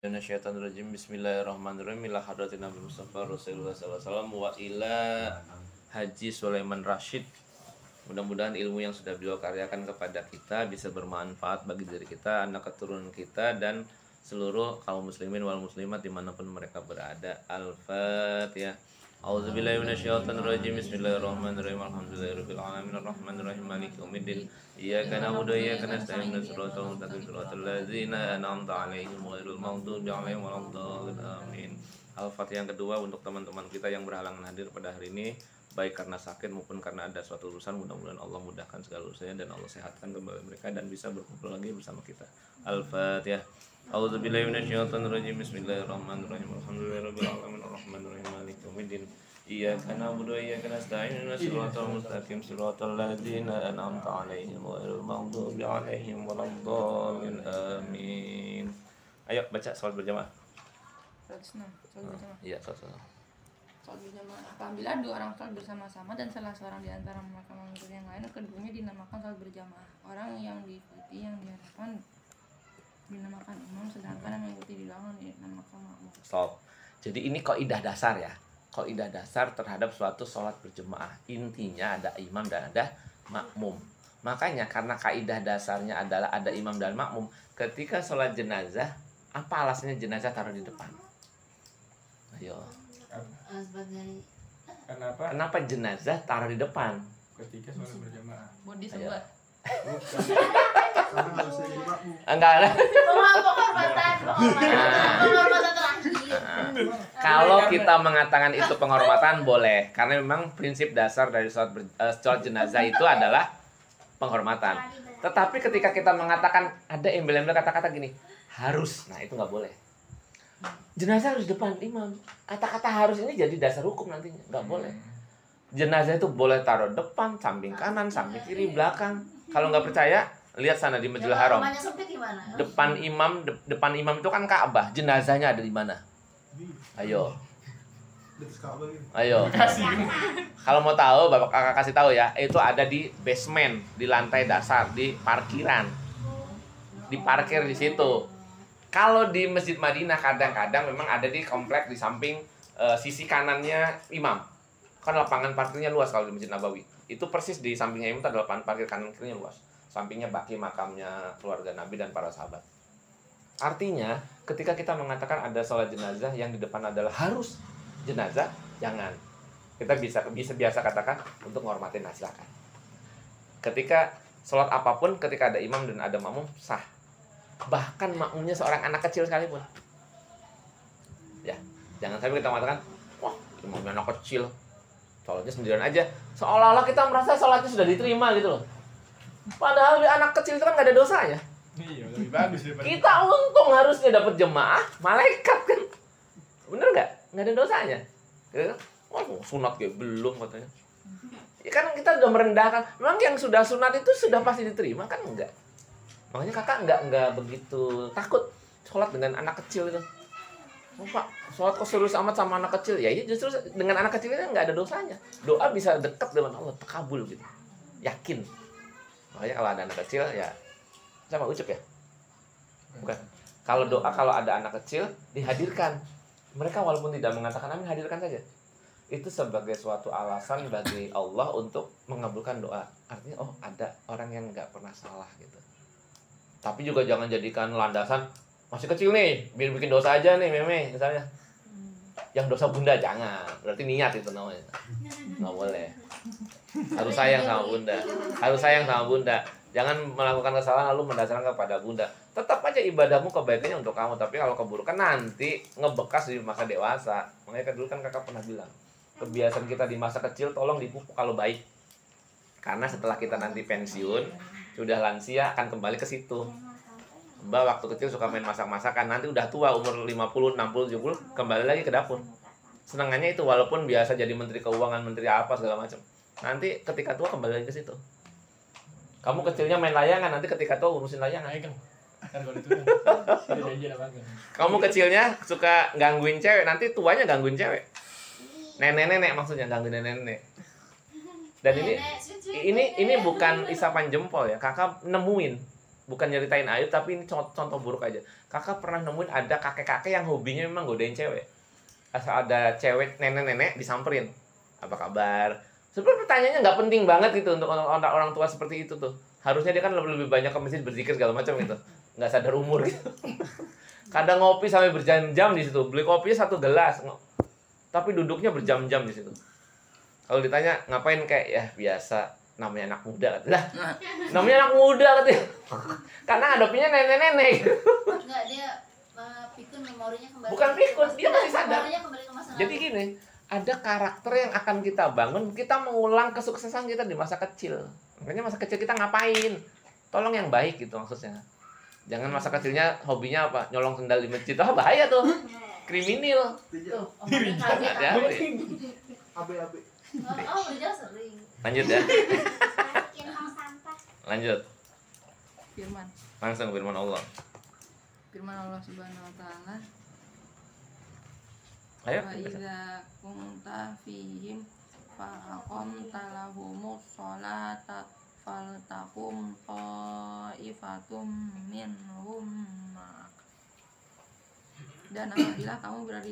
Minasyaitonirrajim. Bismillahirrahmanirrahim. Ila hadratin Nabi Mustafa Rasulullah SAW wa ila Haji Sulaiman Rashid. Mudah-mudahan ilmu yang sudah beliau karyakan kepada kita bisa bermanfaat bagi diri kita, anak keturunan kita, dan seluruh kaum muslimin wal muslimat dimanapun mereka berada. Al-Fatihah. A'udzubillahi minasyaitonirrajim. Bismillahirrahmanirrahim. Alhamdulillahirabbil alamin arrahmanirrahim maliki yaumiddin. Iyyaka na'budu wa iyyaka nasta'in ihdinas siratal mustaqim siratal ladzina an'amta 'alaihim ghairil maghdubi 'alaihim waladdallin. Amin. Al-Fatihah yang kedua untuk teman-teman kita yang berhalangan hadir pada hari ini, baik karena sakit maupun karena ada suatu urusan. Mudah-mudahan Allah mudahkan segala urusannya dan Allah sehatkan kembali mereka dan bisa berkumpul lagi bersama kita. Al-Fatihah. A'udzubillahi minasyaitonirrajim. Bismillahirrahmanirrahim. Alhamdulillahirabbil alamin arrahmanirrahim maliki yaumiddin. Iyyaka na'budu wa iyyaka nasta'in ihdinas siratal mustaqim siratal ladzina an'amta 'alaihim ghairil maghdubi 'alaihim waladdallin. Amin. Ayo baca salat berjamaah. Iya, salat. Salat berjamaah. Apabila dua orang salat bersama-sama dan salah seorang di antara mereka mengikuti yang lain, keduanya dinamakan salat berjamaah. Orang yang diikuti yang diharapkan dinamakan imam, sedangkan yang mengikuti di belakang dinamakan makmum. Stop. Jadi ini kaidah dasar ya. Kaidah dasar terhadap suatu sholat berjemaah. Intinya ada imam dan ada makmum. Makanya karena kaidah dasarnya adalah ada imam dan makmum, ketika sholat jenazah, apa alasannya jenazah taruh di depan? Ayo. Kenapa jenazah taruh di depan? Ketika sholat berjamaah. Buat disebar. Enggak ada. Penghormatan terakhir. Kalau kita mengatakan itu penghormatan boleh, karena memang prinsip dasar dari sholat jenazah itu adalah penghormatan. Tetapi ketika kita mengatakan ada embel-embel kata-kata gini, harus, nah itu nggak boleh. Jenazah harus depan imam. Kata-kata harus ini jadi dasar hukum nantinya, nggak boleh. Jenazah itu boleh taruh depan, samping kanan, samping kiri, belakang. Kalau nggak percaya, lihat sana di Masjidil Haram. Depan imam itu kan Ka'bah. Jenazahnya ada di mana? Ayo. Kalau mau tahu, Bapak Kakak kasih tahu ya. Itu ada di basement, di lantai dasar, di parkiran. Diparkir di situ. Kalau di Masjid Madinah kadang-kadang memang ada di komplek di samping sisi kanannya imam. Kan lapangan parkirnya luas kalau di Masjid Nabawi. Itu persis di sampingnya imam itu ada lapangan parkir kanan kirinya luas. Sampingnya baki makamnya keluarga Nabi dan para sahabat. Artinya, ketika kita mengatakan ada sholat jenazah yang di depan adalah harus jenazah, jangan. Kita bisa biasa katakan untuk menghormati, nah silakan. Ketika sholat apapun, ketika ada imam dan ada makmum, sah. Bahkan makmumnya seorang anak kecil sekalipun. Ya, jangan sampai kita mengatakan, wah, imamnya anak kecil, sholatnya sendirian aja. Seolah-olah kita merasa sholatnya sudah diterima gitu loh. Padahal anak kecil itu kan gak ada dosanya. Iya, lebih bagus daripada Kita untung harusnya dapat jemaah, malaikat kan. Bener nggak? Nggak ada dosanya. Wah, sunat ya belum katanya. Ya kan kita udah merendahkan. Memang yang sudah sunat itu sudah pasti diterima kan enggak? Makanya kakak enggak begitu takut sholat dengan anak kecil itu. Oh, Pak, sholat kok serius amat sama anak kecil? Ya iya, justru dengan anak kecil itu nggak ada dosanya. Doa bisa dekat dengan Allah, terkabul gitu. Yakin. Makanya kalau ada anak kecil ya sama ucup ya? Bukan. Kalau doa kalau ada anak kecil dihadirkan. Mereka walaupun tidak mengatakan amin, hadirkan saja. Itu sebagai suatu alasan bagi Allah untuk mengabulkan doa. Artinya oh ada orang yang nggak pernah salah gitu. Tapi juga jangan jadikan landasan masih kecil nih, biar bikin dosa aja nih meme misalnya. Yang dosa bunda jangan. Berarti niat itu namanya. Nggak boleh. Harus sayang sama bunda. Harus sayang sama bunda. Jangan melakukan kesalahan lalu mendasarkan kepada bunda. Tetap aja ibadahmu kebaikannya untuk kamu. Tapi kalau keburukan nanti ngebekas di masa dewasa. Makanya dulu kan kakak pernah bilang, kebiasaan kita di masa kecil tolong dipupuk kalau baik. Karena setelah kita nanti pensiun, sudah lansia akan kembali ke situ. Mbak waktu kecil suka main masak-masakan. Nanti udah tua umur 50, 60, 70 kembali lagi ke dapur. Senangannya itu walaupun biasa jadi menteri keuangan, menteri apa segala macam. Nanti ketika tua kembali lagi ke situ. Kamu kecilnya main layangan, nanti ketika tua urusin layangan. kan kalau itu kan ada janji apa kan. Kamu kecilnya suka gangguin cewek, nanti tuanya gangguin cewek. Nenek-nenek maksudnya gangguin nenek-nenek. Dan ini bukan isapan jempol ya. Kakak nemuin, bukan nyeritain aib tapi ini contoh buruk aja. Kakak pernah nemuin ada kakek-kakek yang hobinya memang godain cewek. Asal ada cewek nenek-nenek disamperin. Apa kabar? Sebenarnya pertanyaannya nggak penting banget gitu untuk orang tua seperti itu tuh. Harusnya dia kan lebih banyak ke masjid berzikir segala macam gitu. Nggak sadar umur gitu. Kadang ngopi sampai berjam-jam di situ. Beli kopinya 1 gelas. Tapi duduknya berjam-jam di situ. Kalau ditanya ngapain, kayak ya biasa, namanya anak muda. Lah, namanya anak muda katanya. Karena hadapinya nenek-nenek. Enggak, dia pikun memorinya kembali. Bukan pikun, dia masih sadar. Memorinya kembali ke masa lalu. Jadi gini, ada karakter yang akan kita bangun, kita mengulang kesuksesan kita di masa kecil. Makanya masa kecil kita ngapain? Tolong yang baik gitu maksudnya. Jangan masa kecilnya hobinya apa? Nyolong sendal di masjid. Oh, bahaya tuh. Kriminal. Tuh, omongnya kaget. Ya, Abe-abe. Oh, udah sering. lanjut ya. Masukin tong sampah. Lanjut. Firman. Langsung firman Allah. Firman Allah Subhanahu wa taala, Ayo. wa idza kunta fihim fa aqamta lahumus sholata faltaqum ta'ifatum minhum ma'ak. Dan apabila kamu berada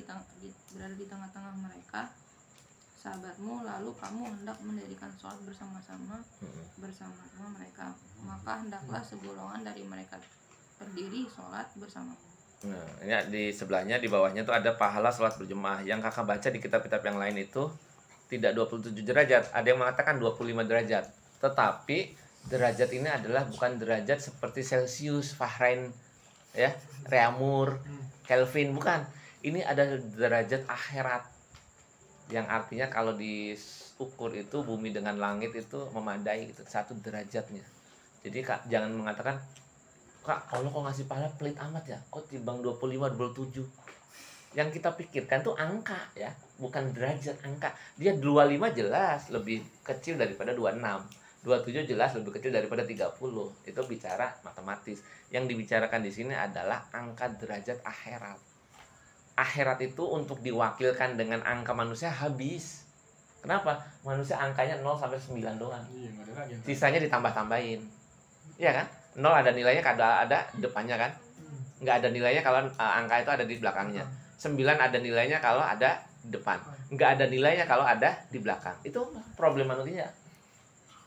di tengah-tengah mereka, sahabatmu, lalu kamu hendak mendirikan sholat bersama-sama mereka, maka hendaklah segolongan dari mereka berdiri sholat bersamamu. Nah, ini di sebelahnya, di bawahnya tuh ada pahala sholat berjemaah. Yang kakak baca di kitab-kitab yang lain itu tidak 27 derajat, ada yang mengatakan 25 derajat. Tetapi derajat ini adalah bukan derajat seperti Celsius, Fahrenheit, ya, Reaumur, Kelvin, bukan. Ini ada derajat akhirat. Yang artinya kalau diukur itu bumi dengan langit itu memadai gitu, 1 derajatnya. Jadi Kak, jangan mengatakan, Kak, Allah kok ngasih pahala pelit amat ya? Kok timbang 25, 27? Yang kita pikirkan tuh angka ya, bukan derajat, angka. Dia 25 jelas lebih kecil daripada 26. 27 jelas lebih kecil daripada 30. Itu bicara matematis. Yang dibicarakan di sini adalah angka derajat akhirat. Akhirat itu untuk diwakilkan dengan angka manusia habis. Kenapa? Manusia angkanya 0 sampai 9 doang. Iya, nggak ada lagi. Sisanya ditambah-tambahin. Iya kan? 0 ada nilainya kalau ada depannya kan? Nggak ada nilainya kalau angka itu ada di belakangnya. 9 ada nilainya kalau ada depan. Nggak ada nilainya kalau ada di belakang. Itu problem manusia.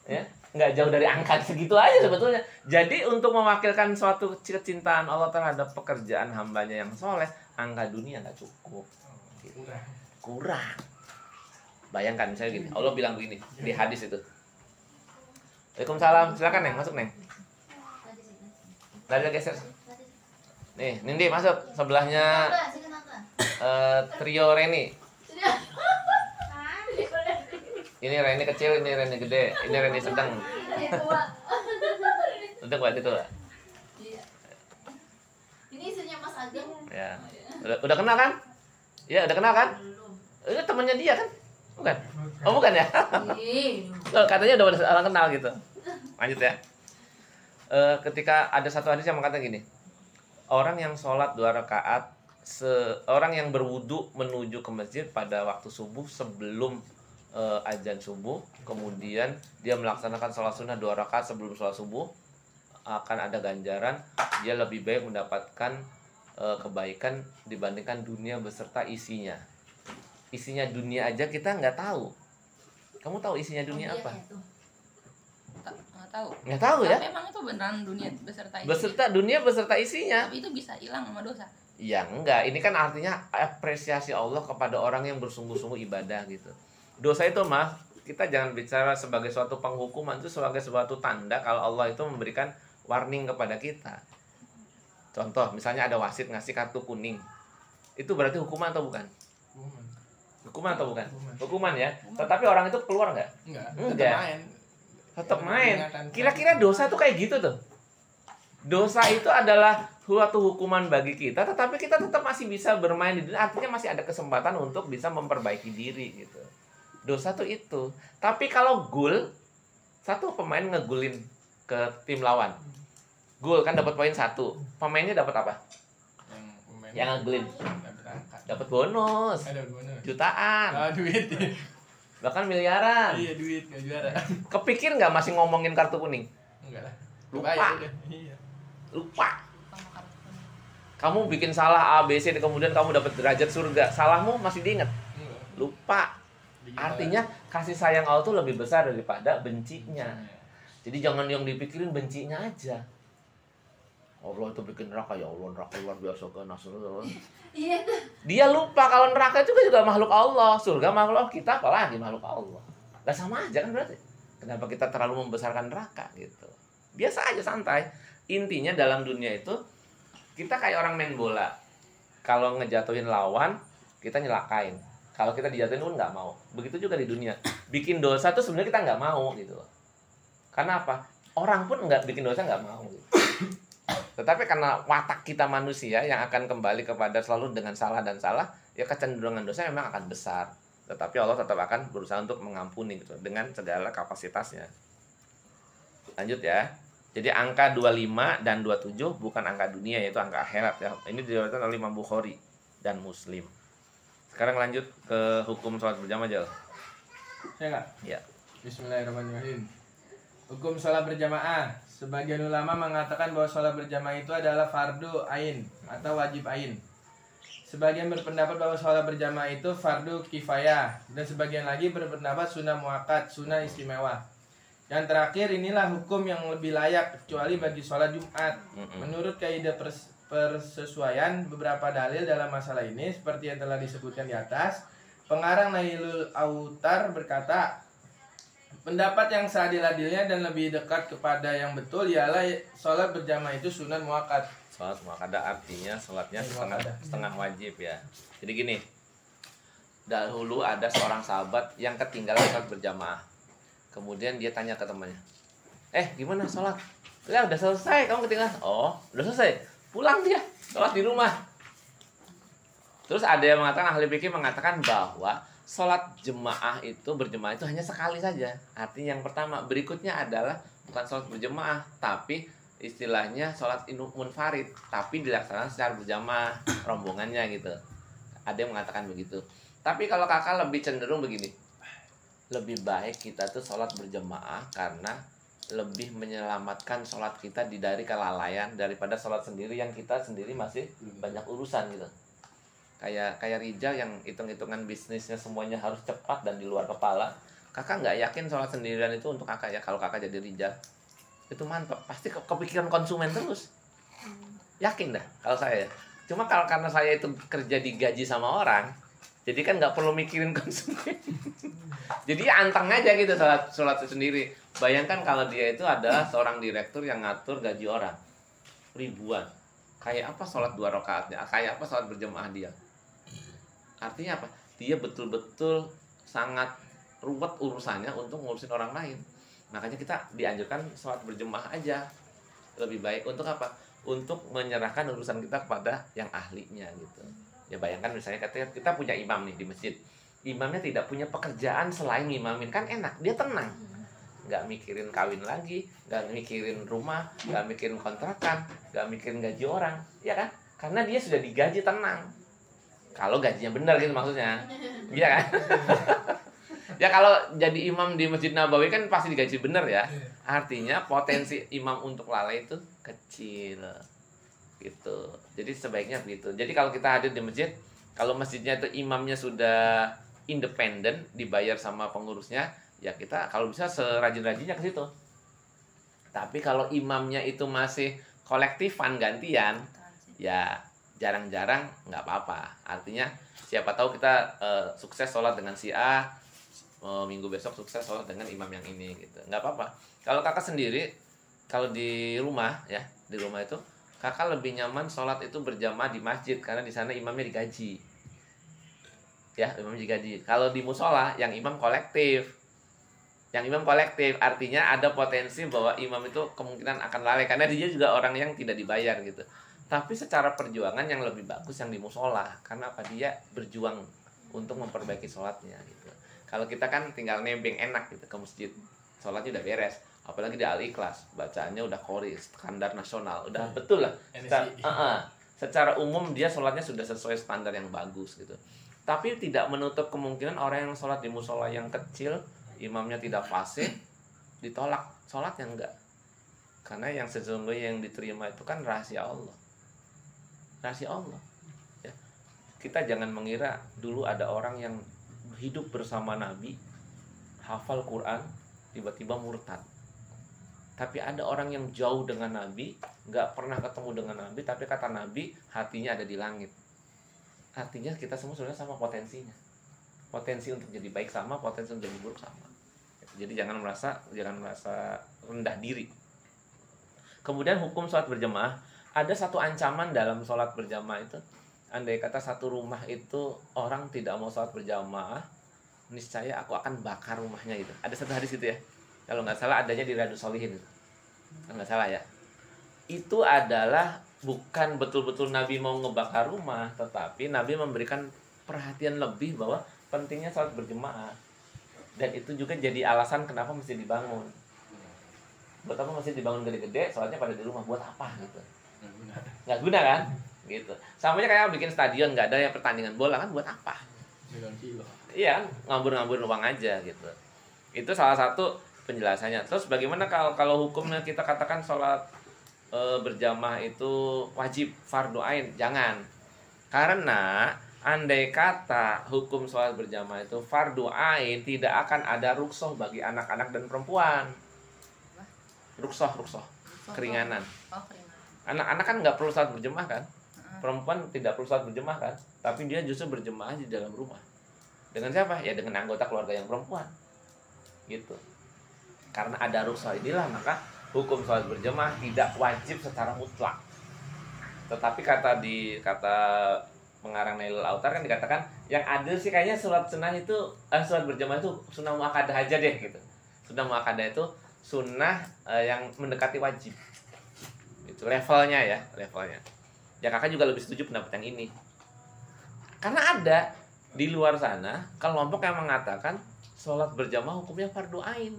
Ya, nggak jauh dari angka segitu aja sebetulnya. Jadi untuk mewakilkan suatu kecintaan Allah terhadap pekerjaan hambanya yang soleh, angka dunia nggak cukup. Kurang. Bayangkan misalnya gini, Allah bilang begini di hadis itu. Waalaikumsalam, silakan Neng, masuk Neng. Lagi geser. Nih, Nindi masuk sebelahnya trio Reni. Ini Reni kecil, ini Reni gede, ini Reni sedang. Sedang buat itu. Iya. Ini istrinya Mas Ageng. Ya. Udah kenal kan? Iya, udah kenal kan? Belum. Itu temannya dia kan? Bukan? Oh, bukan ya? Ih, Loh, katanya udah orang kenal gitu. Lanjut ya. Ketika ada satu hadis yang mengatakan gini. Orang yang sholat 2 rakaat, orang yang berwudu menuju ke masjid pada waktu subuh sebelum azan subuh, kemudian dia melaksanakan sholat sunnah 2 rakaat sebelum sholat subuh, akan ada ganjaran. Dia lebih baik mendapatkan kebaikan dibandingkan dunia beserta isinya. Isinya dunia aja kita nggak tahu. Kamu tahu isinya dunia apa? Nggak tahu. Nggak tahu ya? Tapi emang itu beneran dunia beserta isinya? Beserta dunia beserta isinya. Tapi itu bisa hilang sama dosa. Ya enggak, ini kan artinya apresiasi Allah kepada orang yang bersungguh-sungguh ibadah gitu. Dosa itu mah kita jangan bicara sebagai suatu penghukuman, itu sebagai suatu tanda kalau Allah itu memberikan warning kepada kita. Contoh, misalnya ada wasit ngasih kartu kuning. Itu berarti hukuman atau bukan? Hukuman atau bukan? Hukuman ya. Tetapi orang itu keluar nggak? Enggak. Tetap main. Kira-kira dosa tuh kayak gitu tuh. Dosa itu adalah suatu hukuman bagi kita, tetapi kita tetap masih bisa bermain di dunia. Artinya masih ada kesempatan untuk bisa memperbaiki diri gitu. Dosa tuh itu. Tapi kalau gol, satu pemain ngegulin ke tim lawan. Gol kan dapat poin 1. Pemainnya dapat apa? Yang ngegulin. Dapat bonus. Ada bonus. Jutaan. Duit. Bahkan miliaran. Iya, duit nggak juara. Kepikir nggak masih ngomongin kartu kuning? Enggak lah. Lupa. Bayar udah. Iya. Lupa. Kamu bikin salah A, B, C, kemudian kamu dapat derajat surga. Salahmu masih diingat? Lupa. Artinya kasih sayang Allah itu lebih besar daripada bencinya. Jadi jangan yang dipikirin bencinya aja. Allah itu bikin neraka, ya Allah neraka luar biasa kan. Iya tuh. Dia lupa kalau neraka itu juga makhluk Allah, surga makhluk kita, apalagi makhluk Allah. Lah sama aja kan berarti. Kenapa kita terlalu membesarkan neraka gitu? Biasa aja, santai. Intinya dalam dunia itu kita kayak orang main bola. Kalau ngejatuhin lawan, kita nyelakain. Kalau kita dijatuhin pun nggak mau. Begitu juga di dunia. Bikin dosa tuh sebenarnya kita nggak mau gitu loh. Karena apa? Orang pun nggak bikin dosa nggak mau. Gitu. Tetapi karena watak kita manusia yang akan kembali kepada selalu dengan salah dan salah, ya kecenderungan dosa memang akan besar. Tetapi Allah tetap akan berusaha untuk mengampuni gitu dengan segala kapasitasnya. Lanjut ya. Jadi angka 25 dan 27 bukan angka dunia, yaitu angka akhirat ya. Ini diriwayatkan oleh Imam Bukhari dan Muslim. Sekarang lanjut ke hukum sholat berjamaah aja. Saya enggak? Ya. Bismillahirrahmanirrahim. Hukum sholat berjamaah. Sebagian ulama mengatakan bahwa sholat berjamaah itu adalah fardu ain atau wajib ain. Sebagian berpendapat bahwa sholat berjamaah itu fardu kifayah, dan sebagian lagi berpendapat sunnah muakkad, sunnah istimewa. Yang terakhir inilah hukum yang lebih layak kecuali bagi sholat Jumat. Menurut kaidah persesuaian beberapa dalil dalam masalah ini seperti yang telah disebutkan di atas. Pengarang Nailul Autar berkata, pendapat yang seadil-adilnya dan lebih dekat kepada yang betul ialah sholat berjamaah itu sunat muakkad. Sholat muakkadah artinya sholatnya setengah wajib ya. Jadi gini, dahulu ada seorang sahabat yang ketinggalan sholat berjamaah. Kemudian dia tanya ke temannya, gimana sholat? Ya udah selesai, kamu ketinggalan. Oh, udah selesai. Pulang dia, sholat di rumah. Terus ada yang mengatakan, ahli fikih mengatakan bahwa sholat jemaah itu berjemaah itu hanya sekali saja. Artinya yang pertama, berikutnya adalah bukan sholat berjemaah, tapi istilahnya sholat munfarid, tapi dilaksanakan secara berjamaah, rombongannya gitu. Ada yang mengatakan begitu. Tapi kalau kakak lebih cenderung begini, lebih baik kita tuh sholat berjemaah karena lebih menyelamatkan sholat kita dari kelalaian daripada sholat sendiri yang kita sendiri masih banyak urusan gitu. Kayak Rijal yang hitung-hitungan bisnisnya semuanya harus cepat dan di luar kepala. Kakak nggak yakin sholat sendirian itu untuk kakak ya. Kalau kakak jadi Rijal itu mantap, pasti kepikiran konsumen terus. Yakin dah kalau saya. Cuma karena saya itu kerja digaji sama orang, jadi kan nggak perlu mikirin konsumen. Jadi anteng aja gitu sholat sendiri. Bayangkan kalau dia itu adalah seorang direktur yang ngatur gaji orang ribuan. Kayak apa sholat 2 rakaatnya? Kayak apa sholat berjamaah dia? Artinya apa? Dia betul-betul sangat ruwet urusannya untuk ngurusin orang lain. Makanya kita dianjurkan sholat berjamaah aja. Lebih baik untuk apa? Untuk menyerahkan urusan kita kepada yang ahlinya gitu. Ya bayangkan misalnya kita punya imam nih di masjid. Imamnya tidak punya pekerjaan selain ngimamin, kan enak, dia tenang. Nggak mikirin kawin lagi, nggak mikirin rumah, nggak mikirin kontrakan, nggak mikirin gaji orang, ya kan? Karena dia sudah digaji, tenang. Kalau gajinya benar gitu maksudnya, iya kan? Ya kalau jadi imam di Masjid Nabawi kan pasti digaji benar ya. Artinya potensi imam untuk lalai itu kecil. Gitu. Jadi sebaiknya begitu. Jadi kalau kita hadir di masjid, kalau masjidnya itu imamnya sudah independen, dibayar sama pengurusnya, ya kita kalau bisa serajin-rajinnya ke situ. Tapi kalau imamnya itu masih kolektifan gantian, ya jarang-jarang nggak apa-apa. Artinya siapa tahu kita sukses sholat dengan si A, minggu besok sukses sholat dengan imam yang ini gitu. Nggak apa-apa. Kalau kakak sendiri, kalau di rumah ya, di rumah itu kakak lebih nyaman sholat itu berjamaah di masjid karena di sana imamnya digaji. Ya, imam digaji. Kalau di musola yang imam kolektif. Yang imam kolektif artinya ada potensi bahwa imam itu kemungkinan akan lalai karena dia juga orang yang tidak dibayar gitu. Tapi secara perjuangan yang lebih bagus yang di musola karena apa? Dia berjuang untuk memperbaiki sholatnya gitu. Kalau kita kan tinggal nebeng enak gitu ke masjid. Sholatnya udah beres. Apalagi di Al-Ikhlas, bacaannya udah qori, standar nasional, udah betul lah. Secara umum dia sholatnya sudah sesuai standar yang bagus gitu. Tapi tidak menutup kemungkinan orang yang sholat di musola yang kecil, imamnya tidak fasih, ditolak sholatnya enggak. Karena yang sesungguhnya yang diterima itu kan rahasia Allah. rahasia Allah. Ya. Kita jangan mengira dulu ada orang yang hidup bersama Nabi, hafal Quran, tiba-tiba murtad. Tapi ada orang yang jauh dengan Nabi, nggak pernah ketemu dengan Nabi, tapi kata Nabi hatinya ada di langit. Artinya kita semua sebenarnya sama potensinya. Potensi untuk jadi baik sama, potensi untuk jadi buruk sama. Jadi jangan merasa rendah diri. Kemudian hukum sholat berjamaah, ada satu ancaman dalam sholat berjamaah itu. Andai kata satu rumah itu orang tidak mau sholat berjamaah, niscaya aku akan bakar rumahnya itu. Ada satu hadis itu ya. Kalau nggak salah adanya di Riyadhus Shalihin. Nggak salah ya. Itu adalah bukan betul-betul Nabi mau ngebakar rumah, tetapi Nabi memberikan perhatian lebih bahwa pentingnya sholat berjamaah. Dan itu juga jadi alasan kenapa mesti dibangun. Buat apa mesti dibangun gede-gede, sholatnya pada di rumah, buat apa gitu. Nggak guna kan? Gitu. Samanya kayak bikin stadion, nggak ada ya pertandingan bola kan, buat apa? Iya, ngambur-ngambur uang aja gitu. Itu salah satu penjelasannya. Terus bagaimana kalau hukumnya kita katakan sholat berjamaah itu wajib fardu ain? Jangan. Karena andai kata hukum sholat berjamaah itu fardu ain, tidak akan ada rukhsah bagi anak-anak dan perempuan. Rukhsah, keringanan. Oh, keringanan. Anak-anak kan nggak perlu sholat berjamaah kan? Perempuan tidak perlu sholat berjamaah kan? Tapi dia justru berjamaah di dalam rumah. Dengan siapa? Ya dengan anggota keluarga yang perempuan. Gitu. Karena ada rukhsah inilah maka hukum sholat berjamaah tidak wajib secara mutlak. Tetapi kata pengarang Nailul Autar kan dikatakan yang adil sih kayaknya sholat sunnah itu sholat berjamaah itu sunnah muakkadah aja deh gitu. Sunnah muakkadah itu sunnah yang mendekati wajib. Itu levelnya ya, levelnya. Ya kakak juga lebih setuju pendapat yang ini. Karena ada di luar sana kelompok yang mengatakan sholat berjamaah hukumnya fardu ain.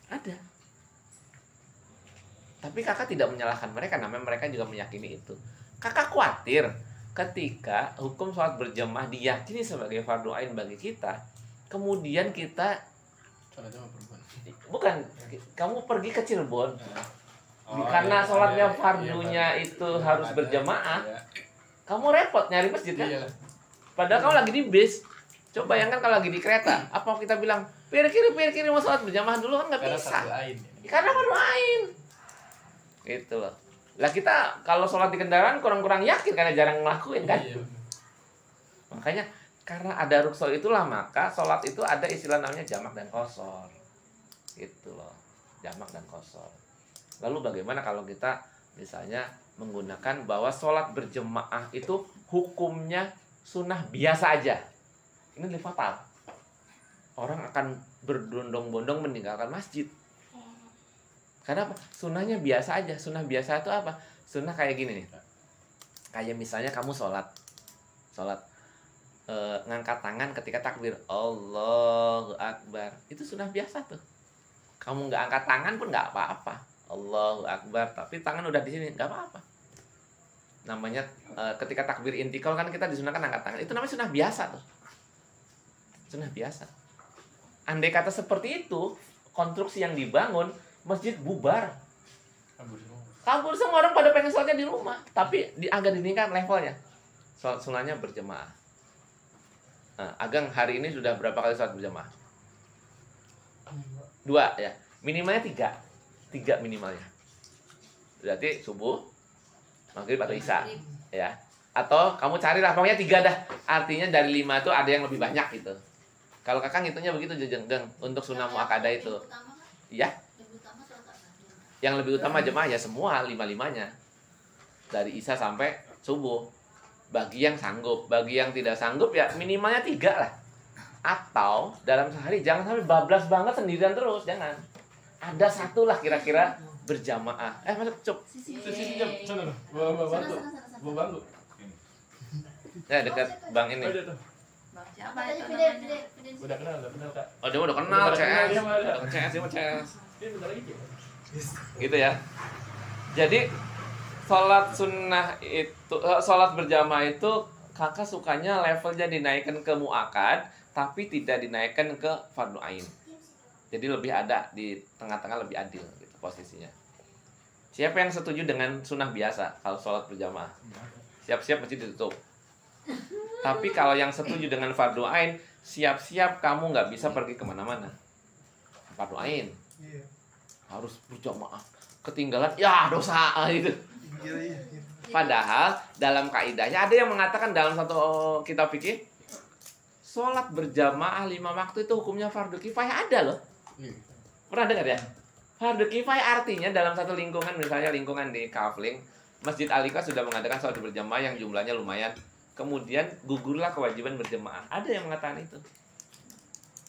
Ada. Tapi kakak tidak menyalahkan mereka, namanya mereka juga meyakini itu. Kakak khawatir ketika hukum sholat berjamaah diyakini sebagai fardu ain bagi kita, kemudian kita bukan, kamu pergi ke Cirebon karena sholatnya fardunya itu harus berjamaah, kamu repot nyari masjid kan? Padahal kamu lagi di bis. Coba bayangkan kalau lagi di kereta, apa kita bilang pinggir kiri mau sholat berjamaah dulu kan nggak bisa. Karena fardu ain. Gitu loh. Lah kita kalau sholat di kendaraan kurang-kurang yakin karena jarang ngelakuin kan. Makanya karena ada rukhsah itulah maka sholat itu ada istilah namanya jamak dan qashar. Gitu loh. Jamak dan qashar. Lalu bagaimana kalau kita misalnya menggunakan bahwa sholat berjamaah itu hukumnya sunnah biasa aja. Ini lebih fatal. Orang akan berbondong-bondong meninggalkan masjid. Karena apa? Sunnahnya biasa aja. Sunnah biasa itu apa? Sunnah kayak gini nih. Kayak misalnya kamu sholat ngangkat tangan ketika takbir Allahu Akbar. Itu sunnah biasa tuh. Kamu nggak angkat tangan pun nggak apa-apa. Allahu Akbar, tapi tangan udah di sini nggak apa-apa. Namanya ketika takbir intikal kan kita disunahkan angkat tangan. Itu namanya sunnah biasa tuh. Sunnah biasa. Andai kata seperti itu, konstruksi yang dibangun, masjid bubar. Kabur semua orang pada pengen sholatnya di rumah, tapi agak diningkan levelnya. Sholat sunnahnya berjamaah. Nah, Ageng hari ini sudah berapa kali sholat berjamaah? 2 ya. Minimalnya 3 minimalnya. Berarti subuh, maghrib atau isya, ya. Atau kamu carilah pokoknya 3 dah. Artinya dari 5 itu ada yang lebih banyak gitu. Kalau kakak ngitungnya begitu Jeng untuk sunnah muakkadah itu. Iya. Yang lebih utama jemaah ya semua 5-5-nya. Dari isya sampai subuh. Bagi yang sanggup, bagi yang tidak sanggup ya minimalnya 3 lah. Atau dalam sehari jangan sampai bablas banget sendirian terus, jangan. Ada satu lah kira-kira berjamaah. Masuk cuk. Sana loh. Bawa bangku. Ya dekat bang ini. Bang siapa itu Fide, namanya? Udah kenal Kak. Oh dia udah kenal Udah kenal CS. dia mah ada. CS dia mah CS. Dia bentar lagi ya. Gitu ya. Jadi sholat sunnah itu, sholat berjamaah itu kakak sukanya levelnya dinaikkan ke muakkad, tapi tidak dinaikkan ke fardu ain. Jadi lebih ada di tengah-tengah, lebih adil gitu posisinya. Siapa yang setuju dengan sunnah biasa kalau sholat berjamaah? siap-siap masjid ditutup. Tapi kalau yang setuju dengan fardu ain, siap-siap kamu nggak bisa pergi kemana-mana. Fardu ain Iya. harus berjamaah. Ketinggalan, ya dosa gitu. Iya. Padahal dalam kaidahnya ada yang mengatakan dalam satu kitab fikih, sholat berjamaah 5 waktu itu hukumnya fardu kifayah, ada loh. Pernah dengar ya? Fardu kifayah artinya dalam satu lingkungan, misalnya lingkungan di Kafling, Masjid Al-Ikhlas sudah mengadakan sholat berjamaah yang jumlahnya lumayan. Kemudian gugurlah kewajiban berjamaah. Ada yang mengatakan itu.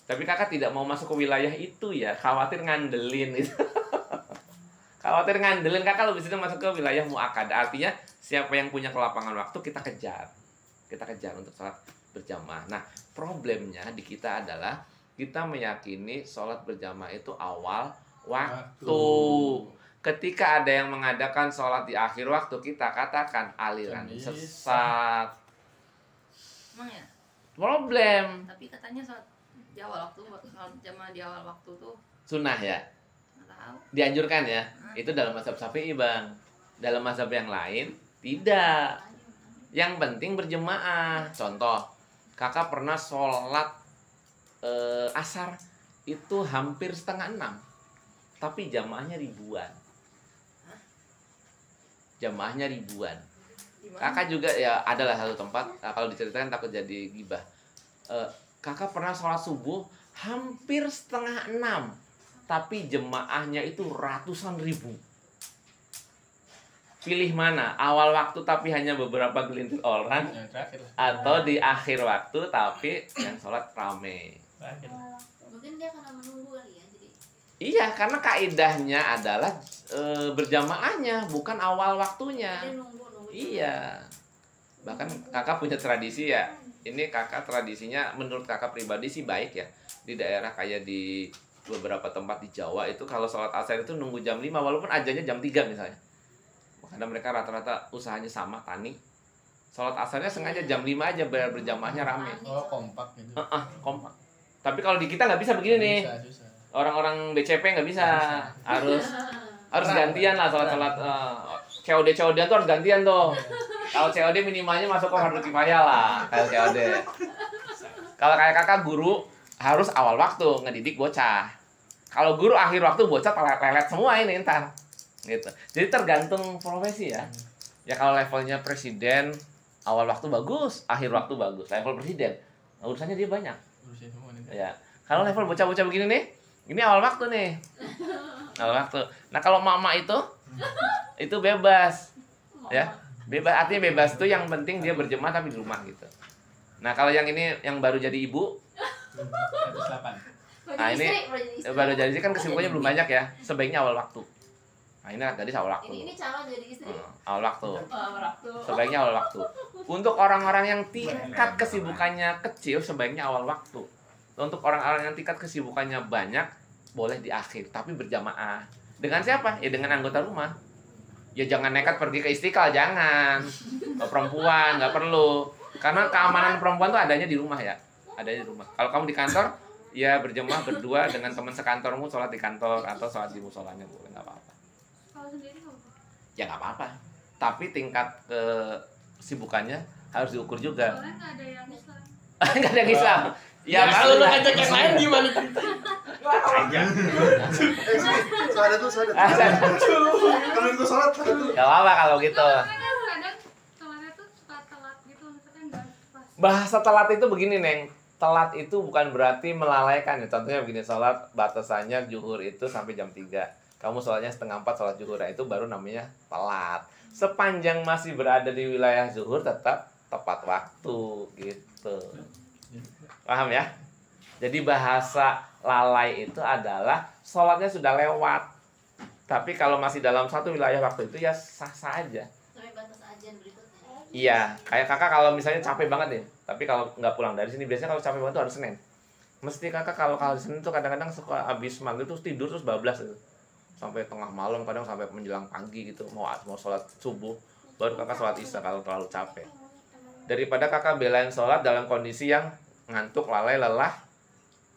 Tapi kakak tidak mau masuk ke wilayah itu ya, khawatir ngandelin itu. Khawatir ngandelin, kakak lebih sering masuk ke wilayah mu'akkadah. Artinya siapa yang punya kelapangan waktu kita kejar. Kita kejar untuk sholat berjamaah. Nah, problemnya di kita adalah kita meyakini sholat berjamaah itu awal waktu. Ketika ada yang mengadakan sholat di akhir waktu, kita katakan aliran sesat. Emang ya? Problem. Tapi katanya sholat di awal waktu, sholat jamaah di awal waktu tuh Sunnah ya? nggak tahu. Dianjurkan ya? Itu dalam mazhab Syafi'i, Bang. Dalam mazhab yang lain, tidak. Yang penting berjemaah. Contoh, kakak pernah sholat asar itu hampir 5:30. Tapi jamaahnya ribuan. Jamaahnya ribuan. Di mana? Kakak juga ya adalah satu tempat, kalau diceritakan takut jadi gibah. Kakak pernah sholat subuh hampir 5:30, tapi jemaahnya itu ratusan ribu. Pilih mana? Awal waktu tapi hanya beberapa gelintir orang, Yang terakhir. atau di akhir waktu tapi yang sholat rame. Terakhir. Mungkin dia karena menunggu kali ya, jadi Iya, karena kaidahnya adalah berjamaahnya, bukan awal waktunya. dia nunggu. Iya. Bahkan kakak punya tradisi ya. Ini kakak tradisinya menurut kakak pribadi sih baik ya. Di daerah kayak di beberapa tempat di Jawa itu kalau sholat asar itu nunggu jam 5 walaupun ajannya jam 3 misalnya. Karena mereka rata-rata usahanya sama, tani. Sholat asarnya sengaja jam 5 aja biar berjamaahnya rame. Oh, kompak gitu. Kompak. Tapi kalau di kita nggak bisa begini nih. Susah. Orang-orang BCP nggak bisa. Harus gantian lah sholat-sholat. COD-COD tuh harus gantian tuh. Kalau COD minimalnya masuk ke fardu kifayah lah. Kalau COD. Kalau kayak kakak guru harus awal waktu ngedidik bocah. Kalau guru akhir waktu bocah telet-telet semua ini ntar. Gitu. Jadi tergantung profesi ya. Ya kalau levelnya presiden awal waktu bagus, akhir waktu bagus. Level presiden urusannya dia banyak. Urusin semua nih. Ya. Kalau level bocah-bocah begini nih, ini awal waktu nih. Awal waktu. Nah, kalau mama itu bebas. Ya. Bebas artinya bebas itu yang penting dia berjemaah tapi di rumah gitu. Nah, kalau yang ini yang baru jadi ibu, 108. nah ini baru jadi istri kan kesibukannya belum banyak ya. Sebaiknya awal waktu. Nah, ini gadis awal waktu. Ini calon jadi istri. Awal waktu. Waktu. Sebaiknya awal waktu. Untuk orang-orang yang tingkat kesibukannya kecil, sebaiknya awal waktu. Untuk orang-orang yang tingkat kesibukannya banyak, boleh di akhir, tapi berjamaah. Dengan siapa? Ya dengan anggota rumah. Ya jangan nekat pergi ke Istiqlal, jangan. Ke perempuan, nggak perlu. Karena keamanan perempuan tuh adanya di rumah ya. Adanya di rumah. Kalau kamu di kantor, ya berjamaah berdua dengan teman sekantormu, sholat di kantor atau sholat di musolanya, boleh nggak apa-apa. Kalau sendiri nggak apa? Ya nggak apa-apa. Tapi tingkat kesibukannya harus diukur juga. Soalnya nggak ada yang Islam. Nggak ada yang Islam. Ya kalau lu maksudnya. ngajak yang lain gimana? Salah tuh. Kalau itu sholat tuh. Gak apa-apa kalau gitu. Kadang sholatnya tuh suka telat gitu, misalkan nggak pas. Bahasa telat itu begini, Neng. Telat itu bukan berarti melalaikan ya. Contohnya begini, sholat batasannya zuhur itu sampai jam 3. Kamu sholatnya 3:30 sholat zuhur, itu baru namanya telat. Sepanjang masih berada di wilayah zuhur tetap tepat waktu gitu. Paham ya? Jadi bahasa lalai itu adalah sholatnya sudah lewat. Tapi kalau masih dalam satu wilayah waktu itu ya sah-sah aja. Sampai batas ajan berikutnya. Iya, kayak kakak kalau misalnya capek banget nih, tapi kalau nggak pulang dari sini, biasanya kalau capek banget tuh harus Senin. Mesti kakak kalau hari Senin tuh kadang-kadang suka habis maghrib terus tidur terus bablas gitu. Sampai tengah malam, kadang sampai menjelang pagi gitu, mau sholat subuh, baru kakak sholat isya kalau terlalu capek. Daripada kakak belain sholat dalam kondisi yang ngantuk, lalai, lelah,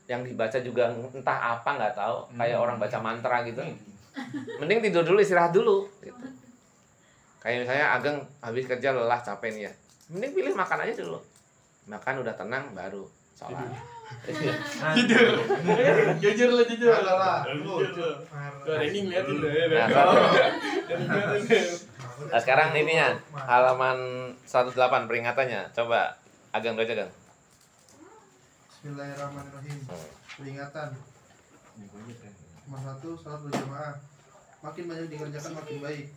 yang dibaca juga entah apa nggak tahu, kayak orang baca mantra gitu. Mending tidur dulu, istirahat dulu gitu. Kayak misalnya Ageng habis kerja lelah capek nih ya, mending pilih makan aja dulu. Makan udah tenang baru sholat. Tidur. Jujur lo jujur. Adalah. Rening liatin deh. Nah sekarang ininya halaman 108 peringatannya. Coba Ageng baca Ageng. Bismillahirrahmanirrahim. Peringatan. Nomor 1, salat berjamaah. Makin banyak dikerjakan makin baik.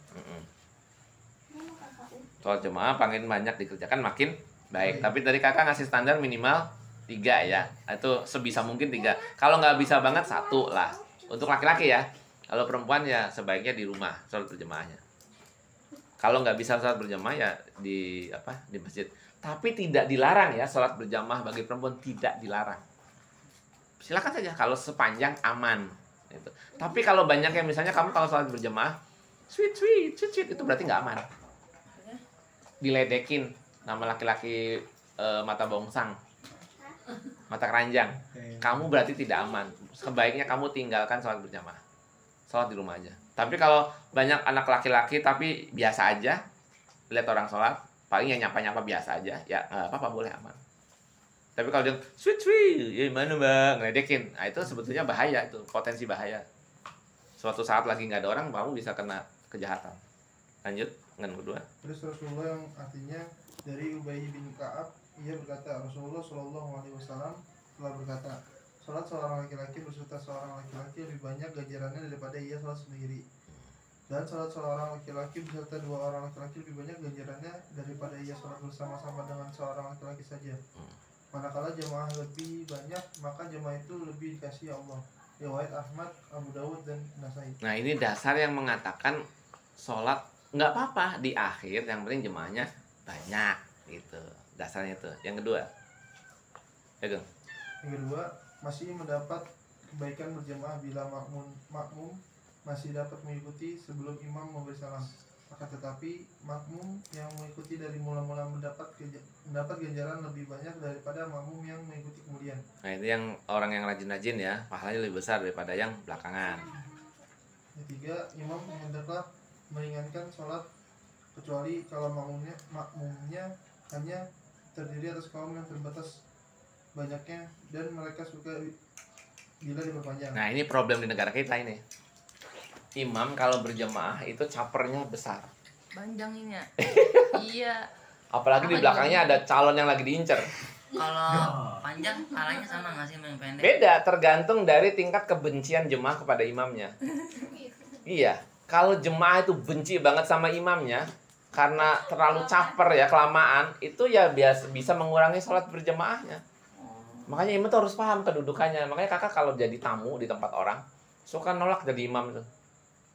Sholat jemaah makin banyak dikerjakan makin baik. Tapi tadi kakak ngasih standar minimal 3 ya. Itu sebisa mungkin 3. Kalau nggak bisa banget 1 lah. Untuk laki-laki ya. Kalau perempuan ya sebaiknya di rumah sholat berjemaahnya. Kalau nggak bisa sholat berjamaah ya di masjid. Tapi tidak dilarang ya sholat berjamaah bagi perempuan, tidak dilarang. Silakan saja kalau sepanjang aman. Gitu. Tapi kalau banyak yang misalnya kamu kalau sholat berjamaah sweet itu berarti nggak aman. Diledekin nama laki-laki mata bongsang, mata keranjang. Kamu berarti tidak aman. Sebaiknya kamu tinggalkan sholat berjamaah. Sholat di rumah aja. Tapi kalau banyak anak laki-laki tapi biasa aja, lihat orang sholat, paling yang nyapa-nyapa biasa aja, ya nggak apa-apa, boleh aman. Tapi kalau dia sweet, ya mana bang, ngeledekin, nah itu sebetulnya bahaya, itu potensi bahaya. Suatu saat lagi nggak ada orang, kamu bisa kena kejahatan. Lanjut, dengan kedua. Terus Rasulullah yang artinya dari Ubay bin Ka'ab, ia berkata, Rasulullah Shallallahu Alaihi Wasallam telah berkata, sholat seorang laki-laki beserta seorang laki-laki lebih banyak ganjarannya daripada ia sholat sendiri. Dan sholat seorang laki-laki beserta 2 orang laki-laki lebih banyak ganjarannya daripada ia sholat bersama-sama dengan seorang laki-laki saja. Manakala jamaah lebih banyak, maka jamaah itu lebih dikasihi Allah. Riwayat Ahmad, Abu Dawud, dan Nasai. Nah ini dasar yang mengatakan sholat nggak apa-apa di akhir, yang penting jemaahnya banyak gitu. Dasarnya itu. Yang kedua, ya Geng. Yang kedua, masih mendapat kebaikan berjamaah bila makmum masih dapat mengikuti sebelum imam memberi salam. Akan tetapi makmum yang mengikuti dari mula-mula mendapat ganjaran lebih banyak daripada makmum yang mengikuti kemudian. Nah itu yang orang yang rajin-rajin ya, pahalanya lebih besar daripada yang belakangan. Yang ketiga, imam hendaklah meringankan sholat kecuali kalau makmumnya hanya terdiri atas kaum yang terbatas banyaknya dan mereka suka bila diperpanjang. Nah ini problem di negara kita ini. Imam kalau berjemaah itu capernya besar. Panjangnya. Iya. Apalagi di belakangnya ada calon yang lagi diincer. Kalau panjang palanya sama nggak sih sama yang pendek? Beda, tergantung dari tingkat kebencian jemaah kepada imamnya. Iya, kalau jemaah itu benci banget sama imamnya karena terlalu caper ya, kelamaan, itu ya bisa mengurangi sholat berjemaahnya. Makanya imam tuh harus paham kedudukannya. Makanya kakak kalau jadi tamu di tempat orang suka nolak jadi imam tuh.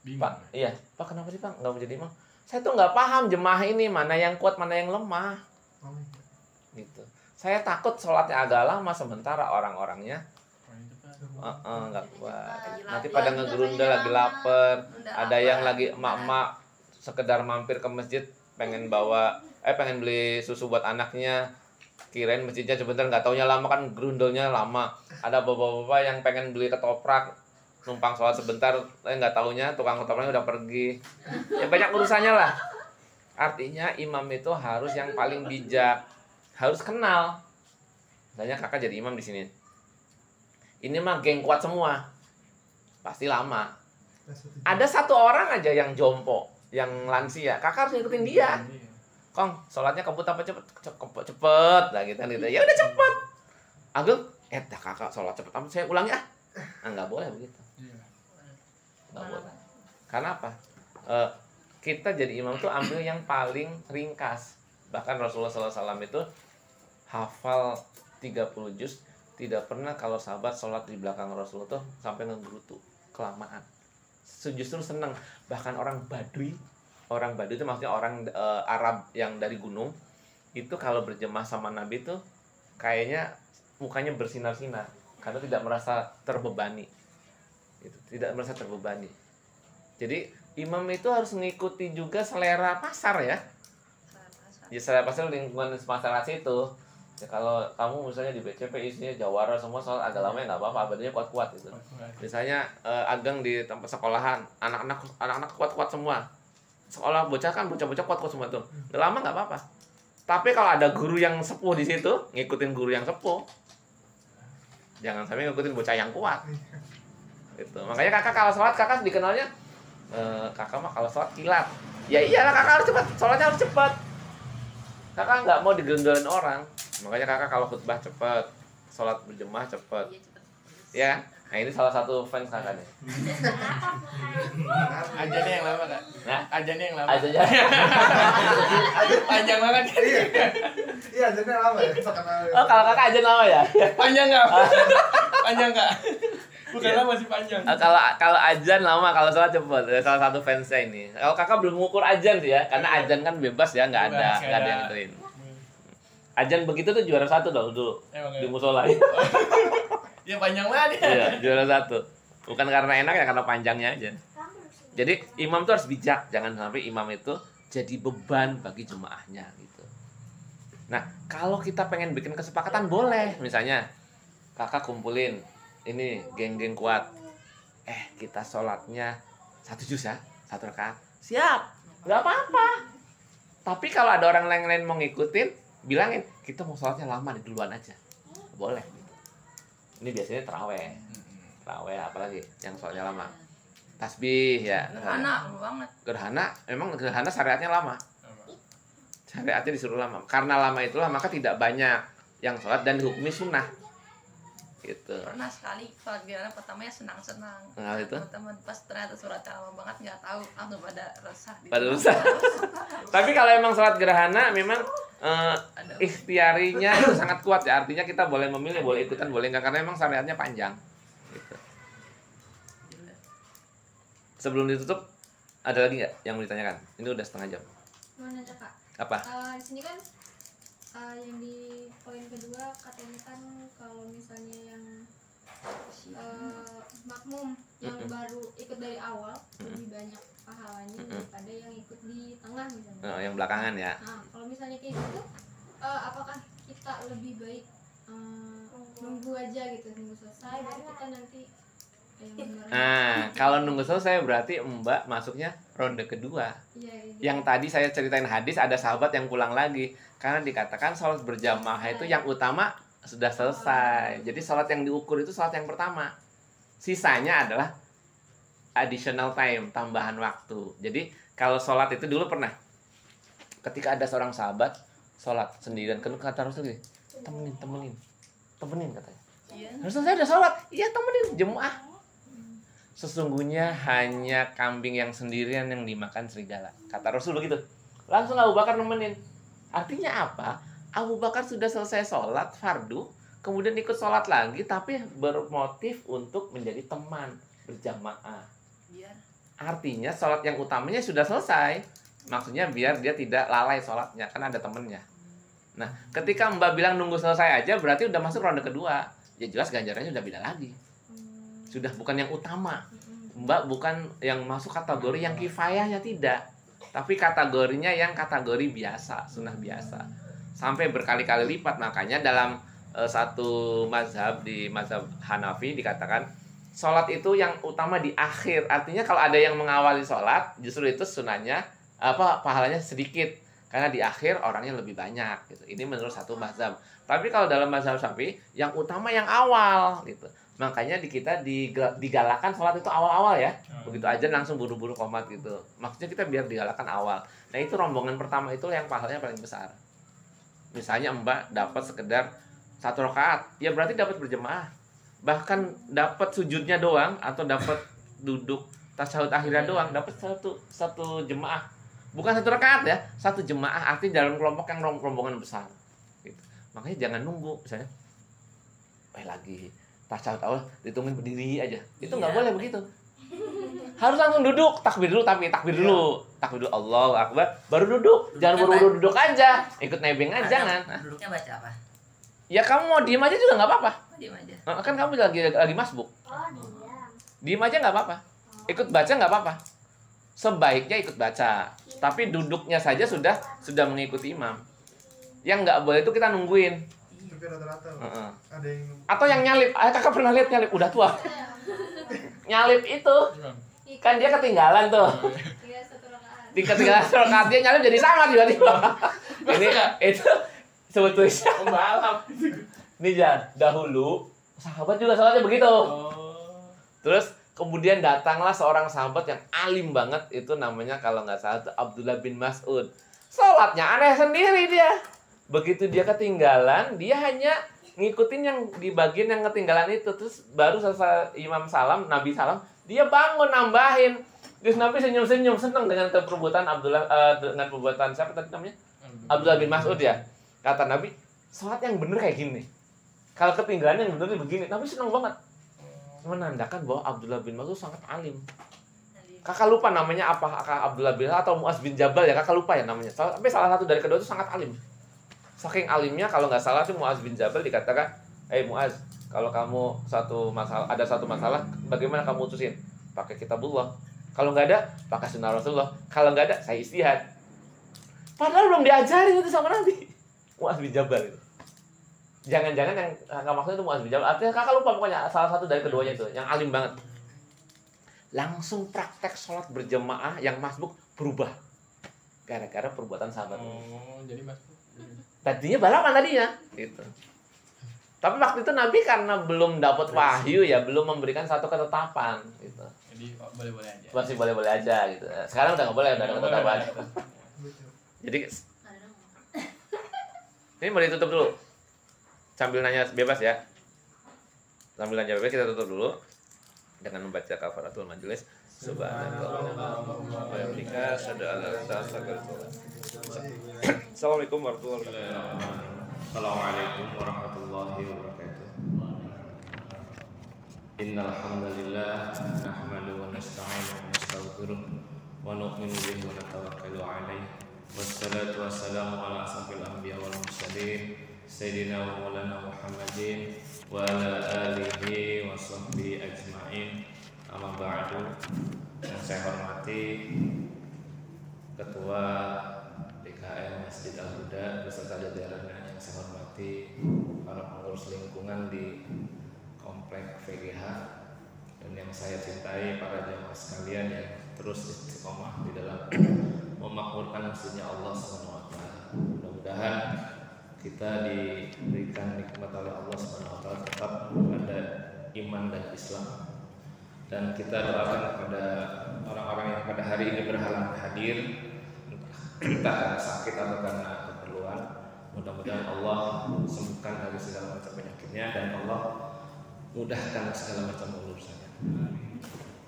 Pak, iya, Pak kenapa sih Pak nggak mau jadi imam? Saya tuh nggak paham jemaah ini mana yang kuat mana yang lemah, gitu. Saya takut sholatnya agak lama sementara orang-orangnya nggak kuat. Nanti pada ngegerundel lagi lapar, ada yang lagi emak-emak sekedar mampir ke masjid pengen beli susu buat anaknya, kirain masjidnya sebentar nggak taunya lama kan gerundelnya lama. Ada bapak-bapak yang pengen beli ketoprak numpang sholat sebentar, nggak taunya tukang ketopraknya udah pergi. Ya banyak urusannya lah. Artinya imam itu harus yang paling bijak, harus kenal. Misalnya kakak jadi imam di sini. Ini mah geng kuat semua, pasti lama. Ada satu orang aja yang jompo, yang lansia, kakak harus ngikutin dia. Kong, sholatnya kebut apa cepet lah gitu. Ya udah cepet. Ageng, dah kakak sholat cepet, saya ulangi ah. Nggak boleh begitu. Nggak boleh. Karena apa? Kita jadi imam tuh ambil yang paling ringkas. Bahkan Rasulullah SAW itu hafal 30 juz. Tidak pernah kalau sahabat sholat di belakang Rasulullah tuh sampai ngegerutu kelamaan. Justru senang. Bahkan orang Baduy itu maksudnya orang Arab yang dari gunung, itu kalau berjemaah sama Nabi tuh kayaknya mukanya bersinar-sinar karena tidak merasa terbebani. Tidak merasa terbebani. Jadi imam itu harus mengikuti juga selera pasar ya. Ya selera pasar lingkungan masyarakat itu. Ya, kalau kamu misalnya di BCP isinya Jawara semua soal agak lama ya nggak apa-apa, badannya kuat-kuat gitu. Misalnya Ageng di tempat sekolahan, anak-anak kuat-kuat semua. sekolah bocah kan bocah-bocah kuat-kuat semua tuh. Nggak lama nggak apa-apa. Tapi kalau ada guru yang sepuh di situ, ngikutin guru yang sepuh. Jangan sampai ngikutin bocah yang kuat. Gitu. Makanya kakak kalau sholat kakak dikenalnya kakak mah kalau sholat kilat. Ya iyalah kakak harus cepat, sholatnya harus cepat. Kakak nggak mau digendolin orang. Makanya kakak kalau khutbah cepat, sholat berjemaah cepat. Ya, nah ini salah satu fans kakak nih. Ajannya yang lama kak. Nah, Ajannya yang lama. aja aja. Panjang banget kan? Iya, jadi lama ya. Oh kalau kakak aja lama ya? Panjang nggak? Panjang nggak? Bukan lama sih panjang. Kalau ajan lama, kalau sholat cepet. Salah satu fansnya ini. Kalau kakak belum mengukur ajan sih ya, karena ajan kan bebas ya, nggak ada yang ituin. Ajan begitu tuh juara 1 dulu di musola. Ya panjang banget ya. Iya, juara 1. Bukan karena enak ya, karena panjangnya aja. Jadi imam tuh harus bijak, jangan sampai imam itu jadi beban bagi jemaahnya gitu. Nah, kalau kita pengen bikin kesepakatan boleh, misalnya kakak kumpulin ini geng-geng kuat. Kita sholatnya 1 juz ya, 1 rakaat. Siap, nggak apa-apa. Tapi kalau ada orang lain mau ngikutin, bilangin kita mau sholatnya lama nih, duluan aja. Boleh. Ini biasanya terawih apalagi yang sholatnya lama. Tasbih ya. Gerhana banget. Memang gerhana syariatnya lama. Syariatnya disuruh lama. Karena lama itulah maka tidak banyak yang sholat dan dihukumi sunnah. Gitu. Pernah sekali sholat gerhana pertamanya senang-senang. Nah, itu? Teman-teman pas ternyata suratnya lama banget nggak tahu, langsung pada resah. Pada resah. Tapi kalau emang sholat gerhana memang ikhtiarinya itu sangat kuat ya. Artinya kita boleh memilih, boleh ikutan, boleh enggak, karena emang syariatnya panjang. Gitu. Sebelum ditutup ada lagi nggak yang mau ditanyakan? Ini udah setengah jam. Mau nanya kak, Apa? di sini kan yang di poin kedua katanya kan kalau misalnya yang makmum yang baru ikut dari awal lebih banyak pahalanya daripada yang ikut di tengah misalnya. Yang belakangan ya. Nah, kalau misalnya kayak gitu, apakah kita lebih baik nunggu aja gitu, nunggu selesai baru kita nanti Nah, kalau nunggu selesai berarti Mbak masuknya ronde kedua. Yang tadi saya ceritain hadis, ada sahabat yang pulang lagi karena dikatakan sholat berjamaah itu yang utama sudah selesai. Jadi sholat yang diukur itu sholat yang pertama. Sisanya adalah additional time, tambahan waktu. Jadi kalau sholat itu dulu pernah ketika ada seorang sahabat sholat sendirian, kata Rasul gini, temenin katanya. Rasul, saya udah sholat, iya temenin jemaah. Sesungguhnya hanya kambing yang sendirian yang dimakan serigala. Kata Rasul begitu. Langsung Abu Bakar nemenin. Artinya apa? Abu Bakar sudah selesai sholat fardu, kemudian ikut sholat lagi, tapi bermotif untuk menjadi teman berjamaah. Artinya sholat yang utamanya sudah selesai. Maksudnya biar dia tidak lalai sholatnya, kan ada temennya. Nah, ketika Mbak bilang nunggu selesai aja, berarti udah masuk ronde kedua. Ya jelas ganjarannya udah beda lagi. Sudah bukan yang utama. Mbak bukan yang masuk kategori yang kifayahnya, tidak. Tapi kategorinya yang kategori biasa, sunnah biasa. Sampai berkali-kali lipat. Makanya dalam satu mazhab, di mazhab Hanafi dikatakan sholat itu yang utama di akhir. Artinya kalau ada yang mengawali sholat, justru itu sunnahnya pahalanya sedikit. Karena di akhir orangnya lebih banyak gitu. Ini menurut satu mazhab. Tapi kalau dalam mazhab Syafi'i yang utama yang awal gitu. Makanya di kita digalakan sholat itu awal-awal ya. Begitu aja langsung buru-buru qomat gitu. Maksudnya kita biar digalakan awal. Nah itu rombongan pertama itu yang pahalanya paling besar. Misalnya Mbak dapat sekedar 1 rakaat, ya berarti dapat berjemaah. Bahkan dapat sujudnya doang atau dapat duduk tasyahud akhirnya doang, dapat satu jemaah. Bukan 1 rakaat ya, 1 jemaah, artinya dalam kelompok yang rombongan besar. Gitu. Makanya jangan nunggu, misalnya lagi tasyahud awal ditungguin berdiri aja. Itu nggak boleh begitu. Harus langsung duduk, takbir dulu, takbir dulu Allahu Akbar, baru duduk. Jangan buru-buru duduk aja, ikut nebeng aja jangan. Duduknya baca apa? Ya kamu mau diem aja juga nggak apa-apa. Diem aja. Kan kamu lagi masbuk. Diem aja nggak apa-apa. Ikut baca nggak apa-apa. Sebaiknya ikut baca, tapi duduknya saja sudah mengikuti imam. Yang nggak boleh itu kita nungguin. Tapi rata-rata ada yang Atau yang nyalip. Kakak pernah lihat nyalip, udah tua. Nyalip itu kan dia ketinggalan tuh. di ketinggalan rakaat dia nyalip jadi sama tiba-tiba. Ini itu sebetulnya Pembalap. ini dahulu sahabat juga sholatnya begitu. Terus kemudian datanglah seorang sahabat yang alim banget, itu namanya kalau nggak salah itu Abdullah bin Mas'ud. Sholatnya aneh sendiri dia. Begitu dia ketinggalan, dia hanya ngikutin yang di bagian yang ketinggalan itu. Terus baru selesai imam salam, Nabi salam, dia bangun nambahin. Terus Nabi senyum-senyum, senang dengan perbuatan dengan perbuatan siapa tadi namanya? Abdullah bin Mas'ud ya. Kata Nabi, sholat yang bener kayak gini. Kalau ketinggalan yang bener begini, Nabi senang banget. Menandakan bahwa Abdullah bin Mas'ud sangat alim. Kakak lupa namanya apa, kakak Abdullah bin atau Muaz bin Jabal ya, kakak lupa ya namanya. Tapi salah satu dari kedua itu sangat alim. Saking alimnya kalau nggak salah itu Muaz bin Jabal dikatakan, Muaz, kalau kamu ada satu masalah, bagaimana kamu utusin? Pakai kitabullah. Kalau nggak ada, pakai sunnah Rasulullah. Kalau nggak ada, saya istihad. Padahal belum diajarin itu sama Nabi. Muaz bin Jabal itu. Jangan-jangan yang nggak maksudnya itu Muaz bin Jabal. Artinya kakak lupa pokoknya salah satu dari keduanya itu, yang alim banget. Langsung praktek sholat berjamaah yang masbuk berubah. Gara-gara perbuatan sahabat. Jadi masuk. Tadinya balapan tadinya, gitu. Tapi waktu itu Nabi karena belum dapat wahyu ya, belum memberikan satu ketetapan, gitu. Jadi boleh-boleh aja. Masih boleh-boleh aja, gitu. Sekarang udah nggak boleh, udah ada ketetapan. Jadi ini mau ditutup dulu. Sambil nanya bebas ya. Sambil nanya bebas kita tutup dulu dengan membaca kafaratul majelis. Subhanallah wa bihamdika asyhadu an la ilaha illa anta astaghfiruka. Assalamualaikum warahmatullahi wabarakatuh. Assalamualaikum warahmatullahi wabarakatuh. Innal hamdalillah nahmaduhu wa nasta'inuhu wa nastaghfiruh wa nu'minu bihi wa natawakkalu 'alaihi. Wassalatu wassalamu ala asyrafil anbiya wal mursalin sayyidina wa maulana Muhammadin wa ala alihi wa sahbihi ajma'in. Amma ba'du. Yang saya hormati Ketua DKM Masjid Al-Huda beserta jajarannya, yang saya hormati para pengurus lingkungan di Komplek VGH, dan yang saya cintai para jamaah sekalian yang terus istiqomah di dalam memakmurkan masjidnya Allah SWT. Mudah-mudahan kita diberikan nikmat oleh Allah SWT tetap ada iman dan Islam. Dan kita doakan kepada orang-orang yang pada hari ini berhalangan hadir, entah karena sakit atau karena keperluan. Mudah-mudahan Allah sembuhkan dari segala macam penyakitnya dan Allah mudahkan segala macam urusannya.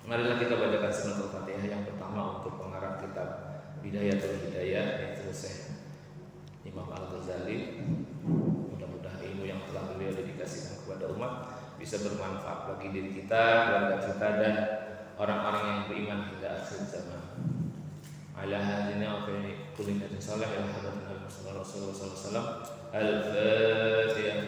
Marilah kita bacakan suratul Fatihah yang pertama untuk pengarang kitab Bidayatul Hidayah, yaitu Syekh Imam Al-Ghazali. Mudah-mudahan ilmu yang telah beliau dedikasikan kepada umat bisa bermanfaat bagi diri kita, keluarga kita, dan orang-orang yang beriman hingga akhir zaman. Ala hadina wa fi kulli hadin salih ila hadratin Nabi sallallahu alaihi wasallam. Al-Fatihah.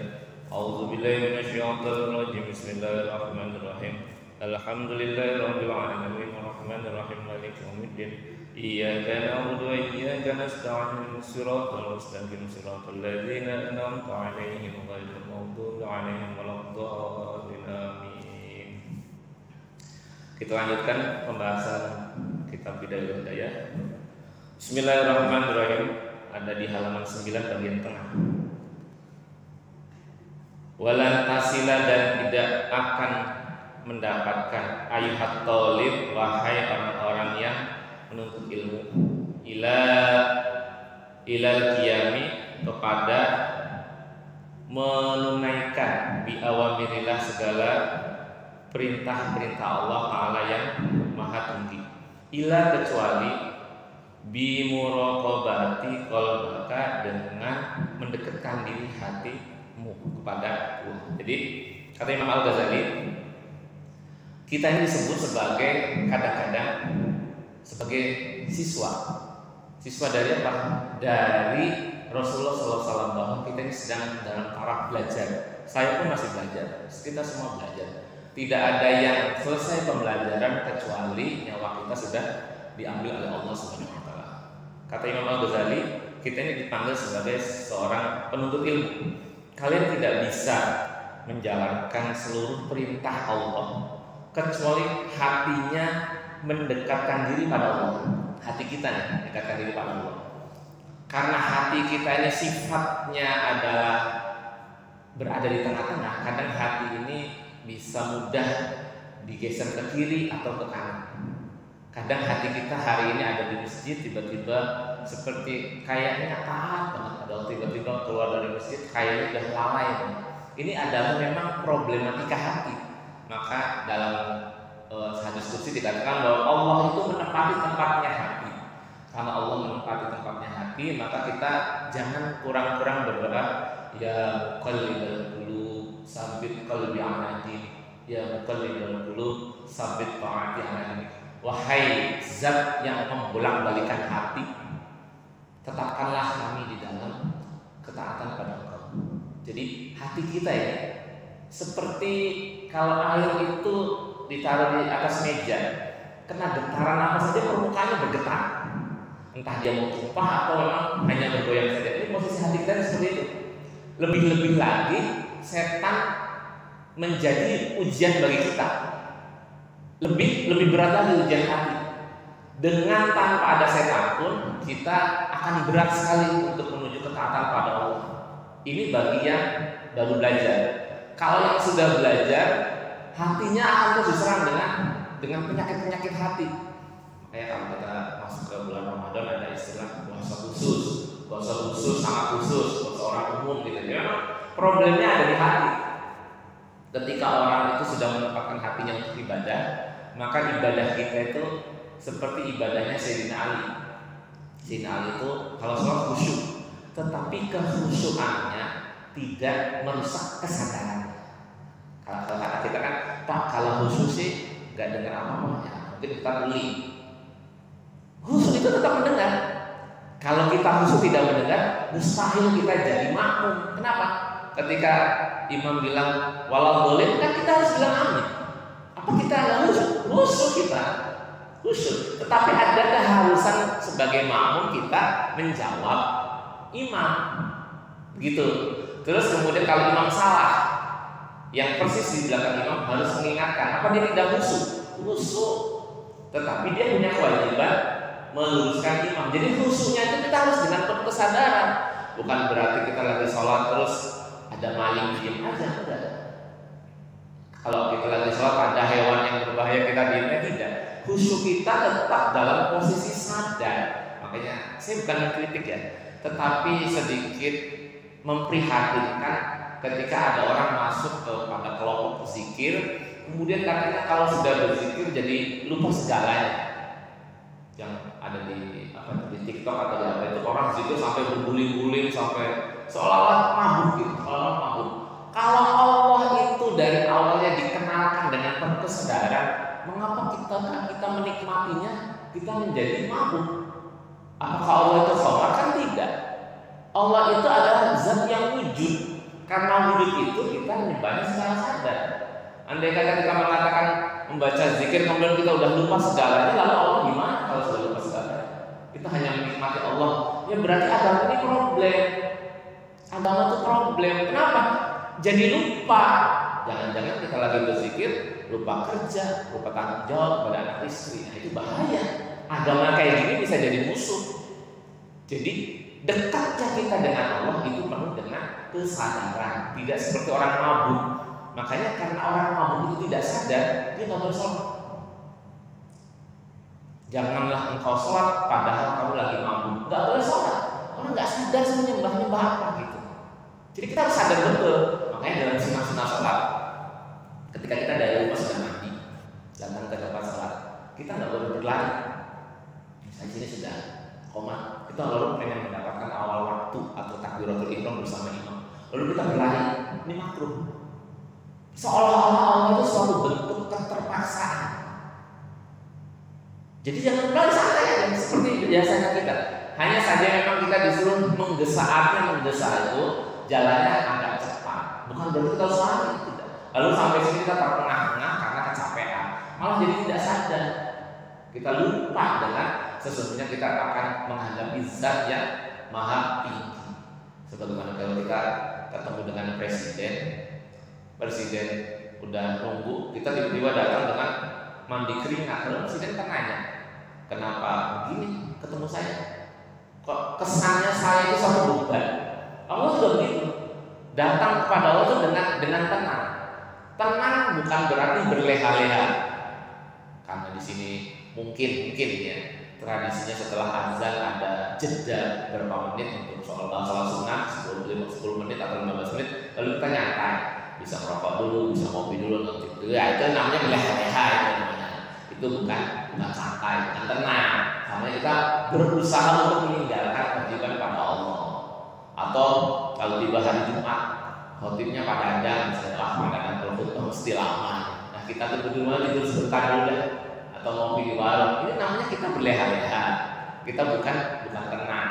A'udzu billahi minasyaitonir rajim. Bismillahirrahmanirrahim. Alhamdulillahirabbil alamin arrahmanir rahim maliki yaumiddin. Iyyaka na'budu wa iyyaka nasta'in. Shiratal mustaqim shiratal ladzina an'amta 'alaihim ghairil maghdubi 'alaihim waladdallin. Amin. Kita lanjutkan pembahasan kitab Bidayatul Hidayah. Bismillahirrahmanirrahim. Ada di halaman 9 bagian tengah. Walan tasila, dan tidak akan mendapatkan ayuhat thalib, wahai orang-orang yang menuntut ilmu, ilal qiyami, kepada menunaikan bi awamirillah, segala perintah-perintah Allah Ta'ala yang maha tinggi, ila kecuali bi muraqabati qalbaka, dengan mendekatkan diri hatimu kepada Allah. Jadi kata Imam Al-Ghazali, kita ini disebut sebagai kadang-kadang sebagai siswa dari apa? Dari Rasulullah SAW, bahwa kita ini sedang dalam taraf belajar. Saya pun masih belajar, kita semua belajar. Tidak ada yang selesai pembelajaran kecuali nyawa kita sudah diambil oleh Allah Subhanahu wa Ta'ala. Kata Imam Al-Ghazali, kita ini dipanggil sebagai seorang penuntut ilmu. Kalian tidak bisa menjalankan seluruh perintah Allah kecuali hatinya mendekatkan diri pada Allah. hati kita nih, dekatkan diri pada Allah. Karena hati kita ini sifatnya adalah berada di tengah-tengah. Kadang hati ini bisa mudah digeser ke kiri atau ke kanan. Kadang hati kita hari ini ada di masjid, tiba-tiba seperti kayaknya taat banget, padahal tiba-tiba keluar dari masjid kayaknya udah lalai. Ini adalah memang problematika hati. Maka dalam hadis qudsi dikatakan bahwa Allah itu menempati tempatnya hati. Karena Allah menempati tempatnya hati, maka kita jangan kurang-kurang berdoa, ya muqallibal qulub, sabbit qalbi ala dinik, ya muqallibal qulub, sabbit ta'ati ala dinik. Wahai zat yang membolak-balikan hati, tetapkanlah kami di dalam ketaatan pada Engkau. Jadi hati kita ya seperti kalau air itu ditaruh di atas meja, kena getaran apa saja permukaannya bergetar. Entah dia mau tumpah atau memang hanya bergoyang saja. Ini posisi hati kita seperti itu. Lebih-lebih lagi setan menjadi ujian bagi kita. Lebih berat lagi ujian hati. Dengan tanpa ada setan pun kita akan berat sekali untuk menuju ketaatan pada Allah. Ini bagi yang baru belajar. Kalau yang sudah belajar, hatinya akan terus diserang dengan penyakit-penyakit hati. Kayak kalau kita masuk ke bulan Ramadan ada istilah puasa khusus, sangat khusus, puasa orang umum gitu. Ya, problemnya ada di hati. Ketika orang itu sudah menempatkan hatinya untuk ibadah, maka ibadah kita itu seperti ibadahnya Sayyidina Ali. Sayyidina Ali itu kalau sholat khusyuk, tetapi kekhusyukannya tidak merusak kesadaran. Kalau kata kita kan, Pak kalau khusyuk sih nggak dengar apa-apa ya, mungkin kita beli. Khusyuk itu tetap mendengar. Kalau kita khusyuk tidak mendengar, mustahil kita jadi makmum. Kenapa? Ketika imam bilang walau boleh, kan kita harus bilang amin. Apa kita nggak khusyuk? Khusyuk kita, khusyuk. Tetapi ada keharusan sebagai makmum kita menjawab imam, gitu. Terus kemudian kalau imam salah, yang persis di belakang imam harus mengingatkan. Apa dia tidak khusyuk? Khusyuk. Tetapi dia punya kewajiban meluruskan imam. Jadi khusyuknya itu kita harus dengan penuh kesadaran. Bukan berarti kita lagi sholat terus ada maling diam aja, enggak. Kalau kita lagi sholat ada hewan yang berbahaya kita diamnya, tidak. Khusyuk kita tetap dalam posisi sadar. Makanya saya bukan mengkritik ya, tetapi sedikit memprihatinkan ketika ada orang masuk pada kelompok zikir, kemudian katanya kalau sudah berzikir jadi lupa segalanya. Yang ada di TikTok atau di apa itu orang zikir sampai berguling-guling sampai seolah-olah mabuk gitu, seolah-olah mabuk. Kalau Allah itu dari awalnya dikenalkan dengan penuh kesadaran, mengapa kita menikmatinya kita menjadi mabuk? Apakah Allah itu khamar? Kan tidak. Allah itu adalah zat yang wujud. Karena wujud itu kita menyembahnya secara sadar. Andai kata kita mengatakan membaca zikir kemudian kita udah lupa segalanya, lalu Allah gimana kalau sudah lupa segalanya? Kita hanya menikmati Allah. Ya berarti agama ini problem. Agama itu problem. Kenapa? Jadi lupa. Jangan-jangan kita lagi berzikir lupa kerja, lupa tanggung jawab pada anak istri. Nah, itu bahaya. Agama kayak gini bisa jadi musuh. Jadi dekatnya kita dengan Allah itu penuh dengan kesadaran, tidak seperti orang mabuk. Makanya karena orang mabuk itu tidak sadar, dia nggak boleh sholat. Janganlah engkau sholat padahal kamu lagi mabuk, nggak boleh sholat. Orang nggak sadar menyembah apa gitu. Jadi kita harus sadar betul. Makanya dalam sunnah sholat, ketika kita dari rumah sudah mandi, datang ke tempat sholat, kita nggak boleh berlari. Misalnya sini sudah koma, kita lalu pengen mendapatkan awal waktu atau takbiratul ihram bersama imam, lalu kita berlari, ini makruh. Seolah-olah Allah itu suatu bentuk keterpaksaan. Jadi jangan berlari santai aja seperti biasanya kita. Hanya saja memang kita disuruh menggesa itu jalannya agak cepat. Bukan berarti kita harus lari, tidak. Lalu sampai sini kita terengah-engah karena kecapean, malah jadi tidak sadar. Kita lupa dengan sesungguhnya kita akan menghadapi zat yang maha tinggi. Sebagaimana kalau kita ketemu dengan presiden udah nunggu, kita tiba-tiba datang dengan mandi keringat, lalu presiden kan nanya, Kenapa begini ketemu saya? Kok kesannya saya itu satu beban? Allah juga begitu. Datang kepada Allah itu dengan tenang. Tenang bukan berarti berleha-leha. Karena di sini mungkin ya tradisinya setelah azan ada jeda berapa menit untuk sholat sunnah 10 menit atau 15 menit, lalu kita nyantai, bisa merokok dulu, bisa ngopi dulu, nanti itu ya itu namanya berleha-leha, itu namanya. Itu bukan santai, bukan tenang. Karena kita berusaha untuk meninggalkan kewajiban pada Allah. Atau kalau tiba hari Jumat, khotibnya pada ada misalnya pada kalau khutbah mesti lama. Nah kita tuh berdua tidur sebentar dulu deh, atau ngopi di warung. Ini namanya kita berleha-leha. Kita bukan tenang.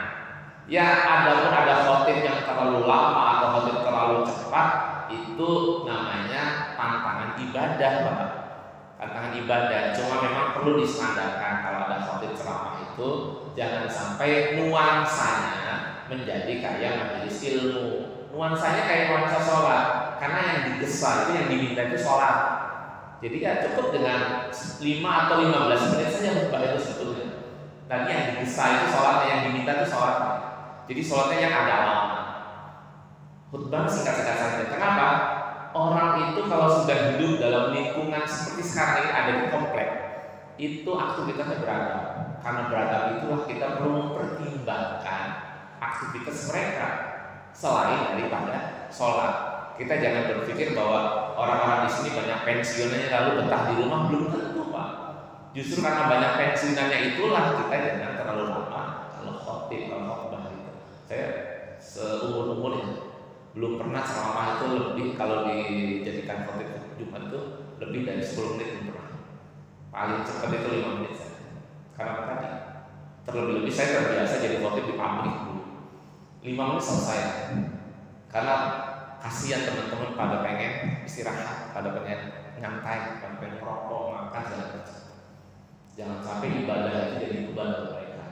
Ya adapun ada khotib yang terlalu lama atau khotib terlalu cepat, itu namanya tantangan ibadah, Pak. Tantangan ibadah. Cuma memang perlu disandarkan kalau ada khotib ceramah itu jangan sampai nuansanya menjadi kayak majelis ilmu. Nuansanya kayak nuansa sholat, karena yang digesa itu yang diminta itu sholat. Jadi ya cukup dengan 5 atau 15 menit saja khutbah itu sebetulnya. Tadi yang digesa itu sholatnya, yang diminta itu sholat. Jadi sholatnya yang ada lama. Khutbah singkat-singkat saja. Kenapa? Orang itu kalau sudah hidup dalam lingkungan seperti sekarang ini ada di komplek, itu aktivitasnya beragam. Karena beragam itulah kita perlu mempertimbangkan aktivitas mereka selain daripada sholat. Kita jangan berpikir bahwa orang-orang di sini banyak pensiunannya lalu betah di rumah, belum tentu, Pak. Justru karena banyak pensiunannya itulah kita jangan terlalu lama kalau khotbah itu. Saya seumur-umur ini belum pernah ceramah itu lebih, kalau dijadikan khotib Jumat itu lebih dari 10 menit belum pernah. Paling cepat itu 5 menit saja. Karena tadi terlebih-lebih saya terbiasa jadi khotib di pabrik dulu. 5 menit selesai. Karena kasihan teman-teman pada pengen istirahat, pada pengen nyantai, pada pengen merokok, makan segala macam. Jangan sampai ibadah itu jadi beban buat mereka.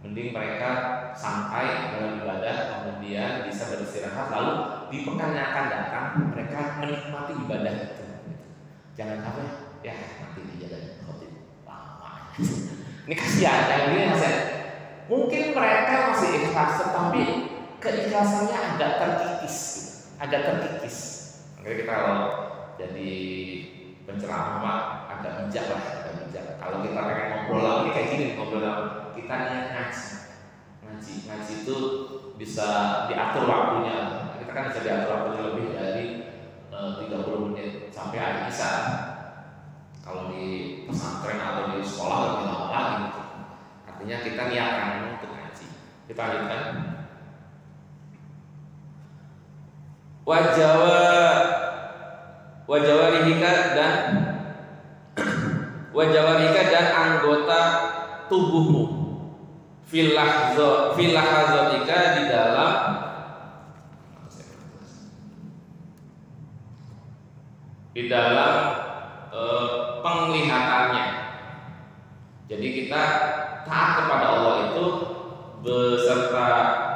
Mending mereka santai dalam ibadah, kemudian bisa beristirahat, lalu di pekan yang akan datang mereka menikmati ibadah itu. Jangan sampai ya nanti aja dari khotib lama. Ini kasihan, yang ini masih mungkin mereka masih ikhlas, tetapi keikhlasannya agak terkikis. Makanya kita kalau jadi penceramah agak bijak lah, Kalau kita pengen ngobrol lagi kayak gini, ngobrol lagi, kita niat ngaji itu bisa diatur waktunya. Kita kan bisa diatur waktunya lebih dari 30 menit sampai hari Isya. Kalau di pesantren atau di sekolah lebih lama lagi gitu. Artinya kita niatkan untuk ngaji. Kita lanjutkan. Wajawarika dan anggota tubuhmu filahazotika di dalam penglihatannya. Jadi kita taat kepada Allah itu beserta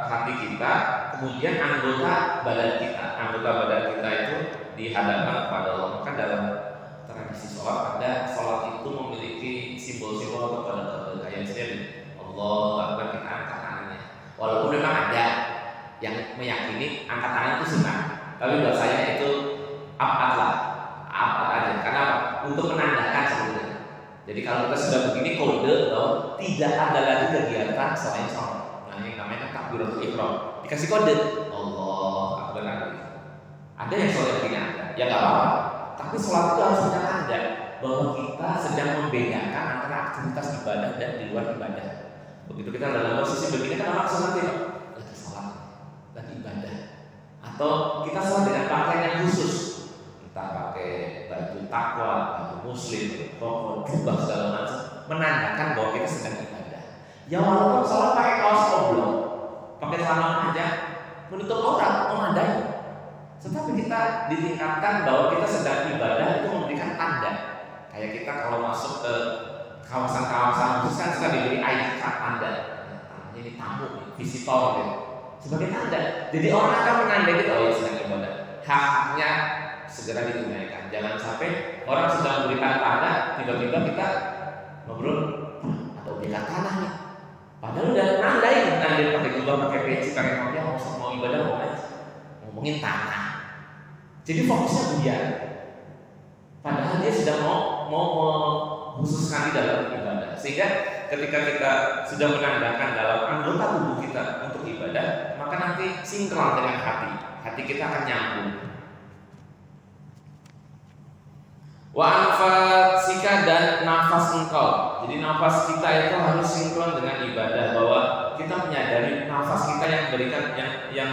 hati kita, kemudian anggota badan kita itu dihadapkan kepada Allah. Maka dalam tradisi sholat ada sholat itu memiliki simbol-simbol atau kode-kode kayak misalnya Allah Akbar, kita angkat tangannya. Walaupun memang ada yang meyakini angkat tangan itu sunnah, tapi buat saya itu abad aja. Karena untuk menandakan sebenarnya. Jadi kalau kita sudah begini kode bahwa tidak ada lagi kegiatan selain sholat. Nah ini namanya takbiratul ihram. Dikasih kode Allah Akbar. Ada yang sholat begini ada, ya nggak apa-apa. Tapi sholat itu harus punya tanda bahwa kita sedang membedakan antara aktivitas ibadah dan di luar ibadah. Begitu kita dalam posisi begini kan orang sholat ya, lagi sholat, lagi ibadah. Atau kita sholat dengan pakaian yang khusus, entah pakai baju takwa, baju muslim, koko, jubah segala macam, menandakan bahwa kita sedang ibadah. Ya walaupun sholat pakai kaos oblong, pakai celana aja, menutup aurat, memadai. Tetapi kita ditingkatkan bahwa kita sedang ibadah itu memberikan tanda. Kayak kita kalau masuk ke kawasan-kawasan khusus kan suka diberi ID card tanda. Tandanya ini tamu, visitor gitu. Sebagai tanda. Jadi orang akan menandai kita, oh ya sedang ibadah. Haknya segera ditunaikan. Jangan sampai orang sedang memberikan tanda, tiba-tiba kita ngobrol atau dekat tanah nih. Padahal udah nandain pakai jubah, pakai peci, pakai kopiah, mau ibadah mau aja. Ngomongin tanah. Jadi fokusnya beliau. Padahal dia sudah mau mengkhususkan di dalam ibadah. Sehingga ketika kita sudah menandakan dalam anggota tubuh kita untuk ibadah, maka nanti sinkron dengan hati kita akan nyambung. Wa anfasika, dan nafas engkau. Jadi nafas kita itu harus sinkron dengan ibadah, bahwa kita menyadari nafas kita yang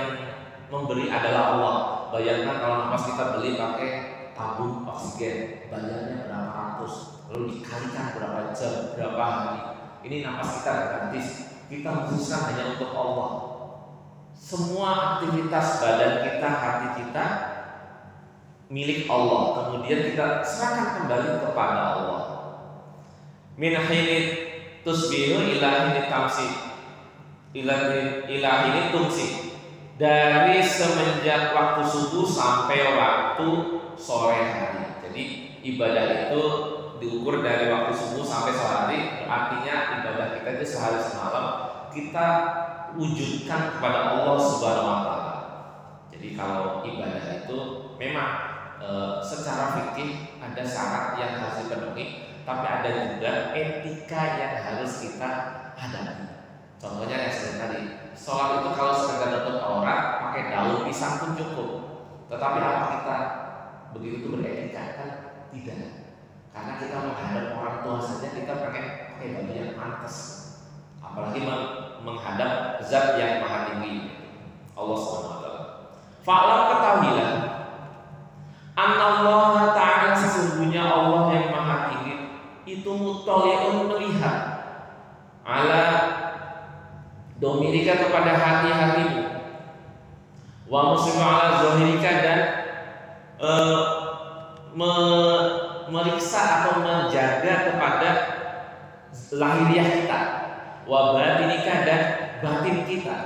memberi adalah Allah. Bayangkan kalau nafas kita beli pakai tabung oksigen, bayarnya berapa ratus, lalu dikalikan berapa jam, berapa hari. Ini nafas kita gratis. Kita khususkan hanya untuk Allah. Semua aktivitas badan kita, hati kita milik Allah. Kemudian kita serahkan kembali kepada Allah. Min hini tusbihu ila hini tamsi, ila hini tumsi. Dari semenjak waktu subuh sampai waktu sore hari. Jadi ibadah itu diukur dari waktu subuh sampai sore hari. Artinya ibadah kita itu sehari semalam kita wujudkan kepada Allah Subhanahu wa Ta'ala. Jadi kalau ibadah itu memang secara fikih ada syarat yang harus dipenuhi, tapi ada juga etika yang harus kita hadapi. Contohnya yang seperti tadi, sholat itu kalau sekedar untuk orang pakai daun pisang pun cukup. Tetapi apa kita begitu beretika? Kan tidak. Karena kita menghadap orang tua saja kita pakai baju yang pantas. Apalagi menghadap zat yang maha tinggi, Allah Subhanahu wa Ta'ala. Fa'lam, ketahuilah, Anallah Ta'ala, sesungguhnya Allah yang maha tinggi itu mutoli'un, melihat ala domirika, kepada hati-hatimu, wa muslimu ala zahirika, dan meriksa atau menjaga kepada lahiriah kita, wa batinika, dan batin kita.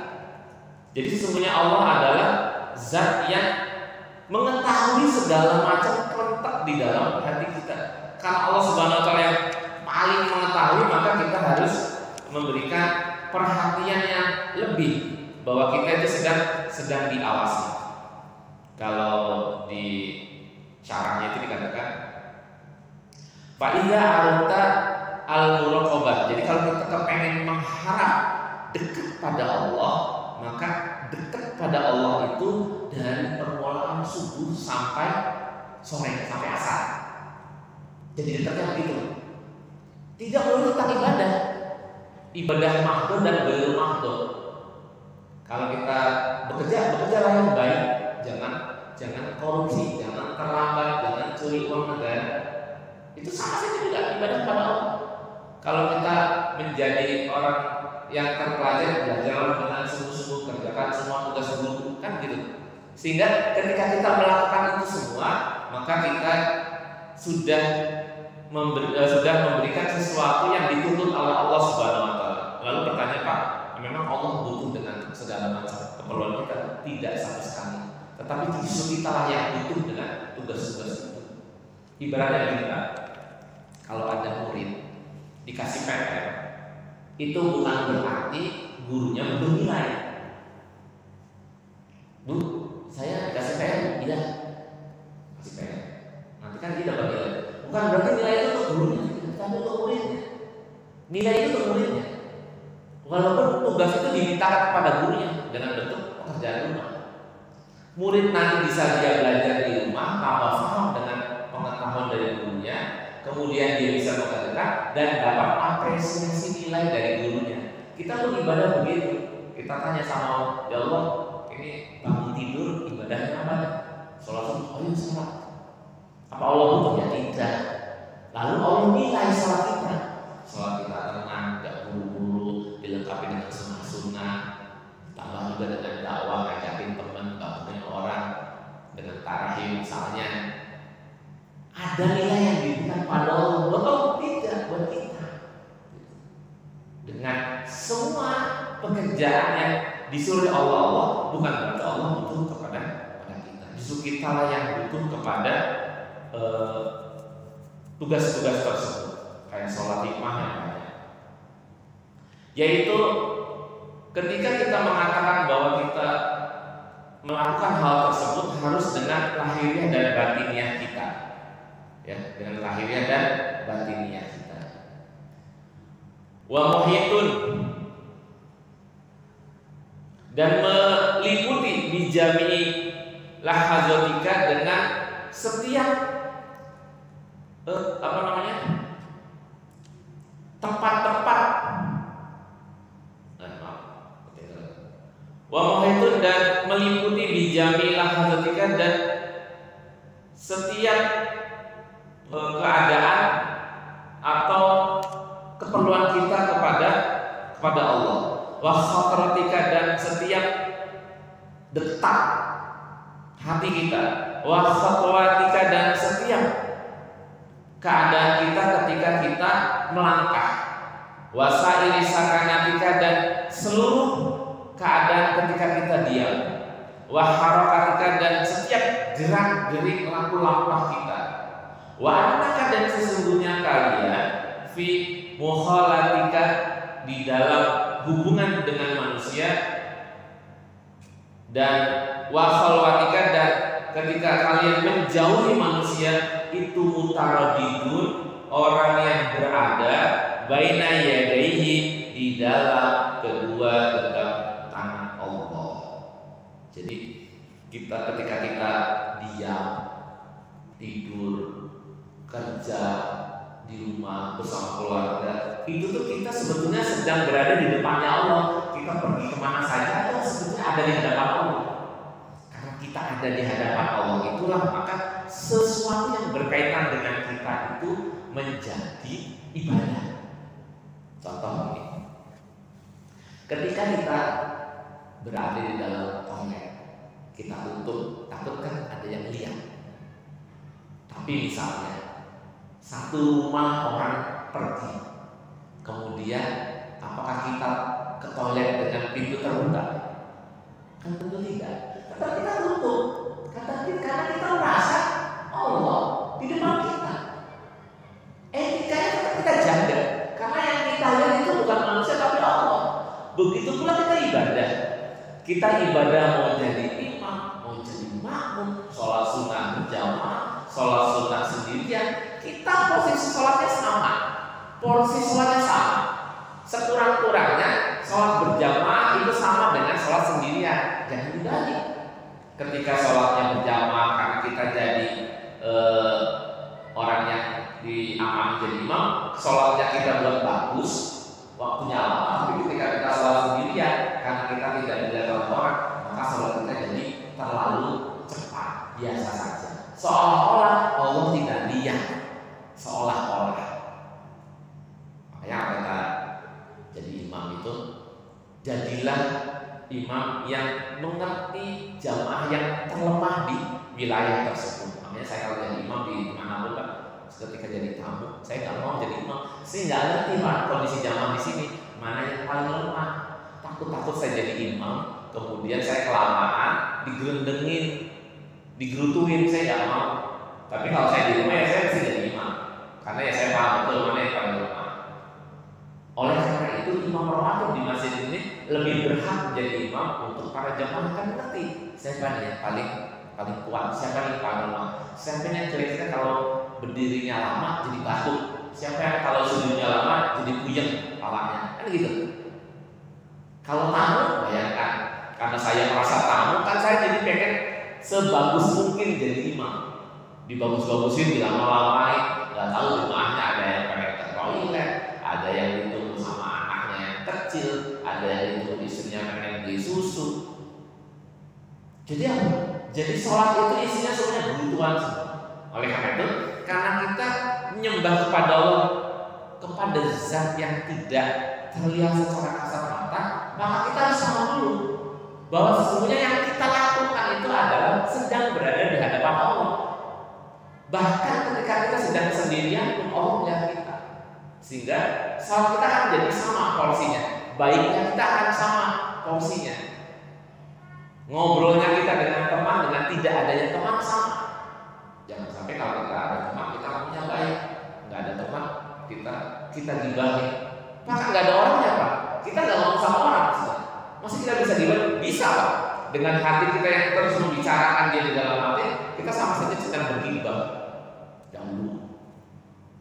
Jadi sesungguhnya Allah adalah zat yang mengetahui segala macam terletak di dalam hati kita. Karena Allah Subhanahu wa Ta'ala yang paling mengetahui, maka kita harus memberikan perhatian yang lebih, bahwa kita itu sedang diawasi. Kalau di syarahnya itu dikatakan fa'idha arta al-muraqabah. Jadi kalau kita kepengen mengharap dekat pada Allah, maka dekat pada Allah itu dari permulaan subuh sampai sore, sampai asar. Jadi dekatnya begitu. Tidak melulu tentang ibadah mahdud dan ghairul mahdud. Kalau kita bekerja yang baik, jangan korupsi, jangan terlambat, jangan curi uang negara. Itu sama saja juga ibadah kepada Allah. Kalau kita menjadi orang yang terpelajar, belajar dengan sungguh-sungguh, kerjakan semua tugas guru, kan gitu. Sehingga ketika kita melakukan itu semua, maka kita sudah memberikan sesuatu yang dituntut oleh Allah Subhanahu wa Ta'ala. Lalu pertanyaan, Pak, memang Allah butuh dengan segala macam keperluan kita? Tidak sama sekali. Tetapi justru kita lah yang butuh dengan tugas-tugas itu. Ibaratnya kita, kalau ada murid dikasih PR, itu bukan berarti gurunya bernilai. Bu, saya dikasih PR, iya, kasih PR. Nanti kan dia dapat nilai. Bukan berarti nilai itu untuk gurunya, tapi untuk muridnya. Nilai itu untuk muridnya. Walaupun tugas itu dimintakan kepada gurunya dengan bentuk pekerjaan rumah. Murid nanti bisa dia belajar di rumah, tambah paham dengan pengetahuan dari gurunya, kemudian dia bisa mengerjakan dan dapat apresiasi nilai dari gurunya. Kita pun ibadah begitu. Kita tanya sama Allah, ya Allah, ini bangun tidur ibadahnya apa? Sholat subuh, oh iya sholat. Apa Allah butuh? Ya tidak. Lalu Allah nilai sholat kita. Sholat kita tenang, tidak buru-buru, dilengkapi dengan sunnah-sunnah, tambah juga dengan dakwah, ngajakin teman, bangunin orang, dengan tarawih misalnya. Ada nilai yang diberikan pada Allah, atau tidak buat kita. Dengan semua pekerjaan yang disuruh Allah bukan berarti Allah butuh kepada kita. Justru kita lah yang butuh kepada tugas-tugas tersebut, kayak sholat hikmah yang banyak. Yaitu ketika kita mengatakan bahwa kita melakukan hal tersebut harus dengan lahiriah dan batiniah kita, ya, dengan lahiriah dan batiniah kita. Wa muhitun, dan meliputi bijami lahazotika dengan setiap tempat-tempat. Wa muhitun, dan meliputi bijami lahazotika dan setiap keadaan atau keperluan kita kepada Allah. Wa khataratika, dan setiap detak hati kita. Wa khatwatika, dan setiap keadaan kita ketika kita melangkah. Wa sa'iri sakanatika, dan seluruh keadaan ketika kita diam. Wa harakatika, dan setiap gerak-gerik laku-lampah kita. Wa annaka, dan sesungguhnya kalian fi mukhalatika, di dalam hubungan dengan manusia, dan wa khalwatika, dan ketika kalian menjauhi manusia, itu mutaradidun, orang yang berada baina yadaihi, di dalam kedua genggam tangan Allah. Jadi kita ketika kita diam, tidur, kerja di rumah bersama keluarga, itu tuh kita sebetulnya sedang berada di depannya Allah. Kita pergi kemana saja itu sebetulnya ada di hadapan Allah. Karena kita ada di hadapan Allah, itulah maka sesuatu yang berkaitan dengan kita itu menjadi ibadah. Contoh ini, ketika kita berada di dalam toilet, kita tutup, takut kan ada yang lihat. Tapi misalnya satu rumah orang pergi, kemudian apakah kita ke toilet dengan pintu terbuka? Kan tentu tidak. Tetap kita tutup. Karena kita merasa Allah di depan kita. Etikanya tetap kita jaga. Karena yang kita lihat itu bukan manusia tapi Allah. Begitu pula kita ibadah. Kita ibadah mau jadi imam, mau jadi makmum, sholat sunnah berjamaah, sholat sunnah sendirian, kita posisi sholatnya sama. Porsi sholatnya sama. Sekurang-kurangnya sholat berjamaah itu sama dengan sholat sendirian. Jangan dibagi. Ketika sholatnya berjamaah karena kita jadi orang yang diamani jadi imam, sholatnya kita buat bagus, waktunya lama. Tapi ketika kita sholat sendirian karena kita tidak dilihat oleh orang, maka sholat kita jadi terlalu cepat, biasa saja. Seolah-olah Allah tidak lihat, seolah-olah. Makanya kita jadi imam itu, jadilah imam yang mengerti jamaah yang terlemah di wilayah tersebut. Makanya saya kalau jadi imam di manapun Pak, ketika jadi tamu, saya nggak mau jadi imam. Saya nggak ngerti Pak kondisi jamaah di sini mana yang paling lemah. Takut saya jadi imam, kemudian saya kelamaan digerendengin, digerutuin, saya nggak mau. Tapi kalau saya di rumah ya saya mesti jadi imam, karena ya saya paham betul mana yang paling lemah. Oleh karena itu imam rawatib di masjid ini lebih berhak menjadi imam untuk para jamaah. Kan ngerti siapa yang paling kuat, siapa yang paling lemah, siapa yang kira-kira kalau berdirinya lama jadi batuk, siapa yang kalau sujudnya lama jadi puyeng kepalanya, kan gitu. Kalau tamu, bayangkan, karena saya merasa tamu, kan saya jadi pengen sebagus mungkin jadi imam, dibagus-bagusin, dilama-lamain, nggak tahu jemaahnya ada yang pengen ke toilet, ada yang ditunggu sama anaknya yang kecil, ada yang ditunggu istrinya pengen beli susu. Jadi apa? Jadi sholat itu isinya sebenarnya kebutuhan. Oleh karena itu, karena kita menyembah kepada Allah, kepada zat yang tidak terlihat secara kasat mata, maka kita harus paham dulu bahwa sesungguhnya yang kita lakukan itu adalah sedang berada di hadapan Allah. Bahkan ketika kita sedang sendirian pun Allah melihat kita, sehingga sholat kita akan jadi sama porsinya, baiknya kita akan sama porsinya, ngobrolnya kita dengan teman dengan tidak adanya teman sama. Jangan sampai kalau kita ada teman kita punya baik, nggak ada teman kita gibahin, maka nggak ada orangnya Pak. bisa Pak. Dengan hati kita yang terus membicarakan dia di dalam hati, kita sama saja sedang bergibah. Dahulu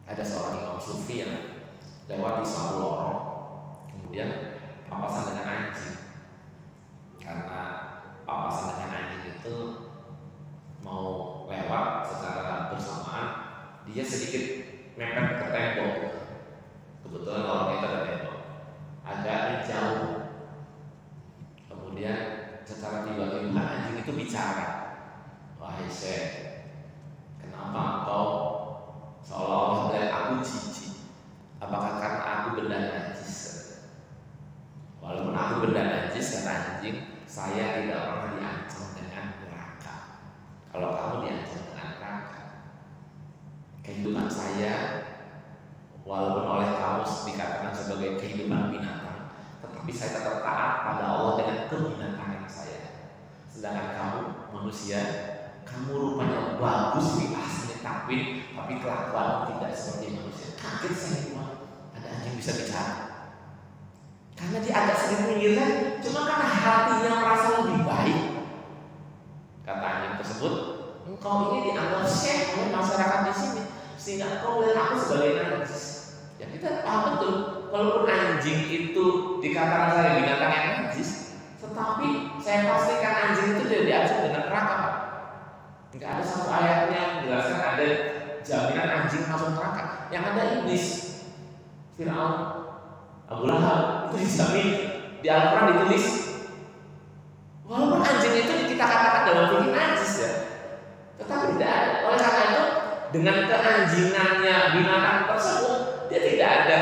ada seorang imam sufi yang lewat di suatu lorong, kemudian papasan dengan anjing. Karena papasan dengan anjing itu mau lewat secara bersamaan, dia sedikit mepet ke tembok. Kebetulan lorong itu ada tembok, agaknya jauh. Kemudian secara tiba-tiba anjing itu bicara, wahai Syekh, kenapa engkau seolah-olah melihat aku jijik? Apakah karena aku benda najis? Walaupun aku benda najis, kata anjing, saya tidak pernah diancam dengan neraka. Kalau kamu diancam dengan neraka, kehidupan saya walaupun oleh kamu dikatakan sebagai kehidupan binatang, tetapi saya tetap taat pada Allah dengan kebinatangan saya. Sedangkan kamu manusia, kamu rupanya bagus di asli tapi kelakuan tidak seperti manusia. Kaget saya Tuhan, ada anjing bisa bicara. Karena dia agak sedikit minggirkan, cuma karena hatinya merasa lebih baik. Kata anjing tersebut, engkau ini dianggap syekh oleh masyarakat di sini, sehingga engkau melihat aku sebagai najis. Ya kita paham betul, walaupun anjing itu dikatakan saya binatang yang najis, tetapi saya pastikan anjing itu tidak diancam dengan neraka. Enggak ada satu ayat yang menjelaskan ada jaminan anjing masuk neraka. Yang ada iblis, Fir'aun, Abu Lahab, itu dijamin. Di Al-Quran ditulis, walaupun anjing itu kita katakan dalam fikih najis ya, tetapi tidak ada. Oleh karena itu, dengan keanjingannya binatang tersebut, dia tidak ada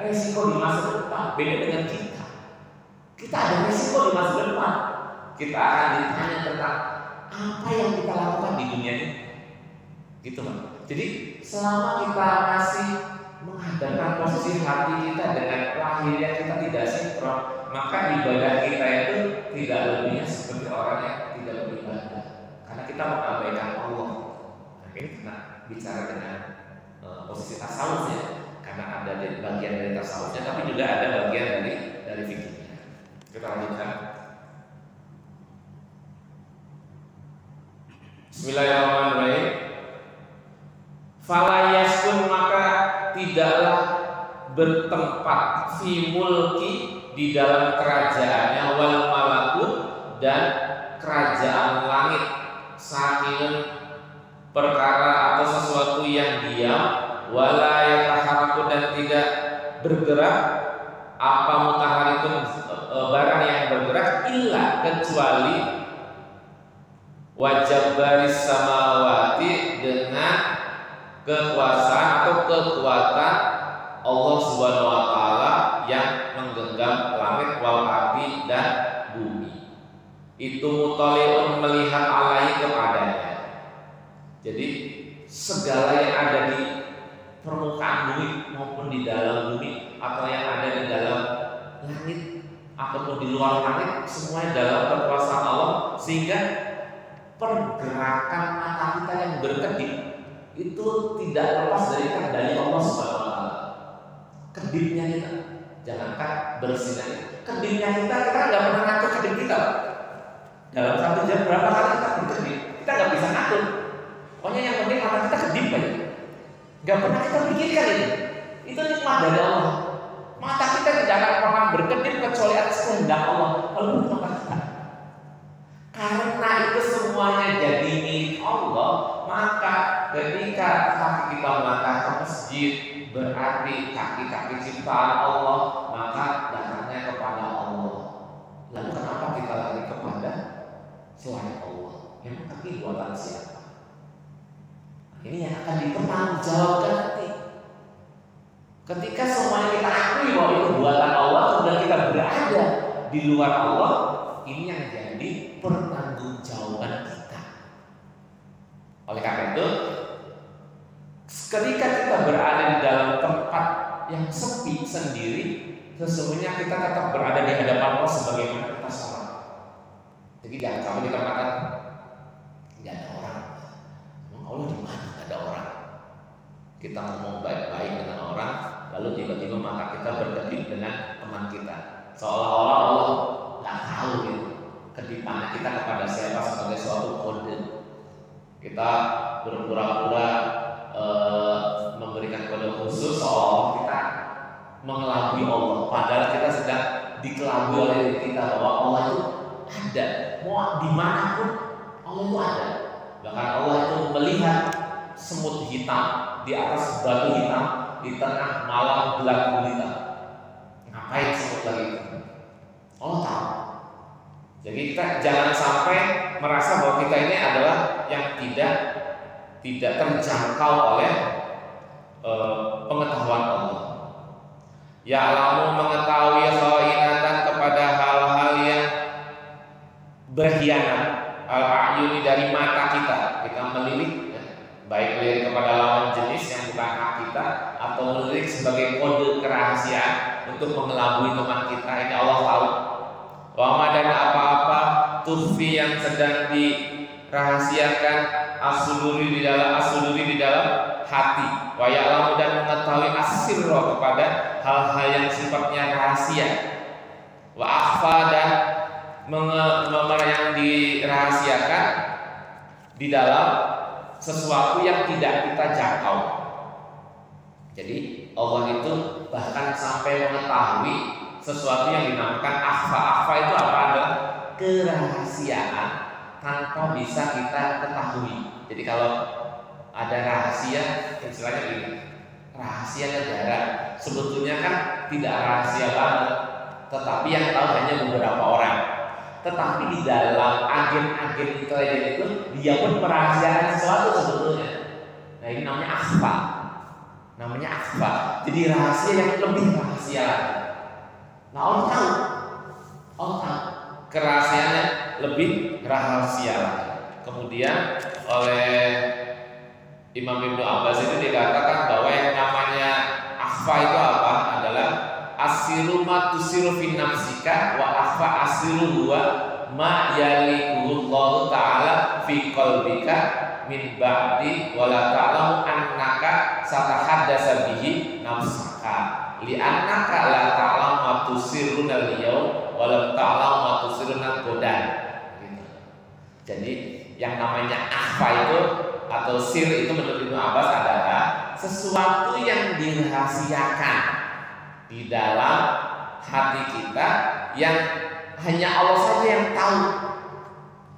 resiko di masa depan. Beda dengan kita. Kita ada resiko di masa depan. Kita akan ditanya tentang apa yang kita lakukan di dunia ini. Gitu Pak. Jadi selama kita masih menghadapkan posisi hati kita dengan lahirnya kita tidak sinkron, maka ibadah kita itu tidak lebihnya seperti orang yang tidak beribadah. Karena kita mengabaikan Allah. Nah, ini kita bicara dengan posisi tasawuf ya. Karena ada bagian dari tasawufnya, tapi juga ada bagian dari fikihnya. Kita lanjutkan. Bismillahirrahmanirrahim. Fala yaskun, maka tidaklah bertempat fi mulki, di dalam kerajaannya, wal malakut, dan kerajaan langit, saking perkara atau sesuatu yang diam, wala yataharaku, dan tidak bergerak, apa mutaharikun, barang yang bergerak, illa, kecuali wajab baris samawati, dengan kekuasaan atau kekuatan Allah Subhanahu wa taala yang menggenggam langit wal ardi dan bumi. Itu mutaliun, melihat alai kepadanya. Jadi segala yang ada di permukaan bumi maupun di dalam bumi, atau yang ada di dalam langit ataupun di luar langit, semuanya dalam kekuasaan Allah, sehingga pergerakan mata kita yang berkedip itu tidak lepas dari kendali Allah Subhanahu wa taala. Kedipnya kita, jangankan bersinar, kedipnya kita nggak pernah ngatur kedip kita. Dalam satu jam berapa kali kita berkedip, kita nggak bisa ngatur. Pokoknya yang penting mata kita kedip aja. Nggak pernah kita pikirkan itu. Itu nikmat dari Allah. Mata kita tidak akan pernah berkedip kecuali atas kehendak Allah. Kalau mata kita, karena itu semuanya jadi milik Allah, maka ketika kaki kita melangkah ke masjid, berarti kaki-kaki ciptaan Allah, maka datangnya kepada Allah. Lalu kenapa kita lari kepada selain Allah? Memang kaki buatan siapa? Ini yang akan dipertanggungjawabkan nanti. Ketika semuanya kita akui bahwa itu buatan Allah, kemudian kita berada di luar Allah, ini yang jadi pertanggungjawaban kita. Oleh karena itu, ketika kita berada di dalam tempat yang sepi sendiri, sesungguhnya kita tetap berada di hadapan Allah sebagaimana kita sholat. Jadi jangan sampai kita katakan nggak ada orang. Emang Allah di mana? Nggak ada orang. Kita ngomong baik-baik dengan orang, lalu tiba-tiba mata kita berkedip dengan teman kita, seolah-olah Allah nggak tahu gitu. kedipan kita kepada siapa sebagai suatu kode. Kita berpura-pura memberikan kode khusus seolah kita mengelabui Allah, padahal kita sedang dikelabui oleh diri kita bahwa Allah itu ada, mau dimanapun Allah itu ada. Bahkan Allah itu melihat semut hitam di atas batu hitam di tengah malam gelap gulita. Ngapain semut lagi? Allah tahu. Jadi kita jangan sampai merasa bahwa kita ini adalah yang tidak terjangkau oleh pengetahuan Allah. Ya'lamu mengetahui khainatan kepada hal-hal yang berkhianat al-a'yuni dari mata kita melirik ya, baik melirik kepada lawan jenis yang bukan hak kita atau melirik sebagai kode kerahasiaan untuk mengelabui teman kita. Ini Allah tahu. Wama dan apa-apa tufi yang sedang dirahasiakan asuduri di dalam hati. Wa ya'lamu dan mengetahui asirro kepada hal-hal yang sifatnya rahasia. Wa akhfa dan yang dirahasiakan di dalam sesuatu yang tidak kita jangkau. Jadi Allah itu bahkan sampai mengetahui sesuatu yang dinamakan akhfa. Akhfa itu apa? Adalah kerahasiaan tanpa bisa kita ketahui. Jadi kalau ada rahasia, istilahnya begini, rahasia negara sebetulnya kan tidak rahasia banget, tetapi yang tahu hanya beberapa orang. Tetapi di dalam agen-agen intelijen itu dia pun merahasiakan sesuatu sebetulnya. Nah ini namanya akhfa. Jadi rahasia yang lebih rahasia lagi. Nah Allah tahu kerahasiaannya lebih rahasia lagi. Kemudian oleh Imam Ibnu Abbas itu dikatakan bahwa yang namanya akhfa itu apa? Adalah asiru ma tusiru fi nafsika wa akhfa asiru huwa ma yalikullahu ta'ala fi qalbika min ba'di wa la ta'lamu annaka satahaddasa bihi nafsaka li annaka la ta'lamu ma tusiruna al-yawm wa la ta'lamu ma tusiruna al-ghadan. Jadi yang namanya akhfa itu atau sir itu menurut Ibnu Abbas adalah sesuatu yang dirahasiakan di dalam hati kita yang hanya Allah saja yang tahu.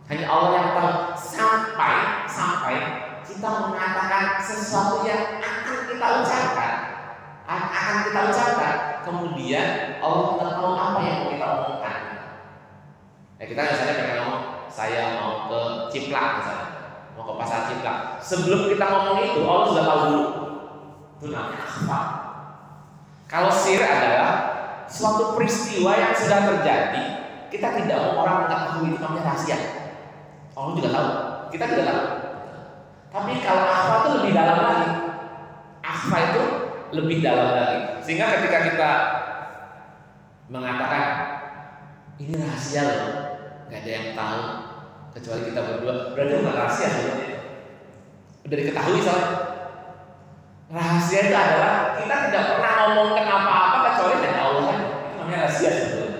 Hanya Allah yang tahu sampai kita mengatakan sesuatu yang akan kita ucapkan. Kemudian Allah tidak tahu apa yang mau kita omongkan. Nah, kita misalnya pengen ngomong, saya mau ke Ciplak misalnya, mau ke pasar Ciplak. Sebelum kita ngomong itu, Allah sudah tahu dulu. Itu namanya akhfa. Kalau sir adalah suatu peristiwa yang sudah terjadi, kita tidak mau orang mengetahui, itu namanya rahasia. Allah juga tahu, kita tidak tahu. Tapi kalau akhfa itu lebih dalam lagi. Akhfa itu lebih dalam lagi. Sehingga ketika kita mengatakan ini rahasia loh, nggak ada yang tahu kecuali kita berdua, berarti bukan rahasia sebenarnya. Udah diketahui soalnya. Rahasia itu adalah kita tidak pernah ngomongkan apa-apa kecuali hanya Allah kan. Itu namanya rahasia sebetulnya.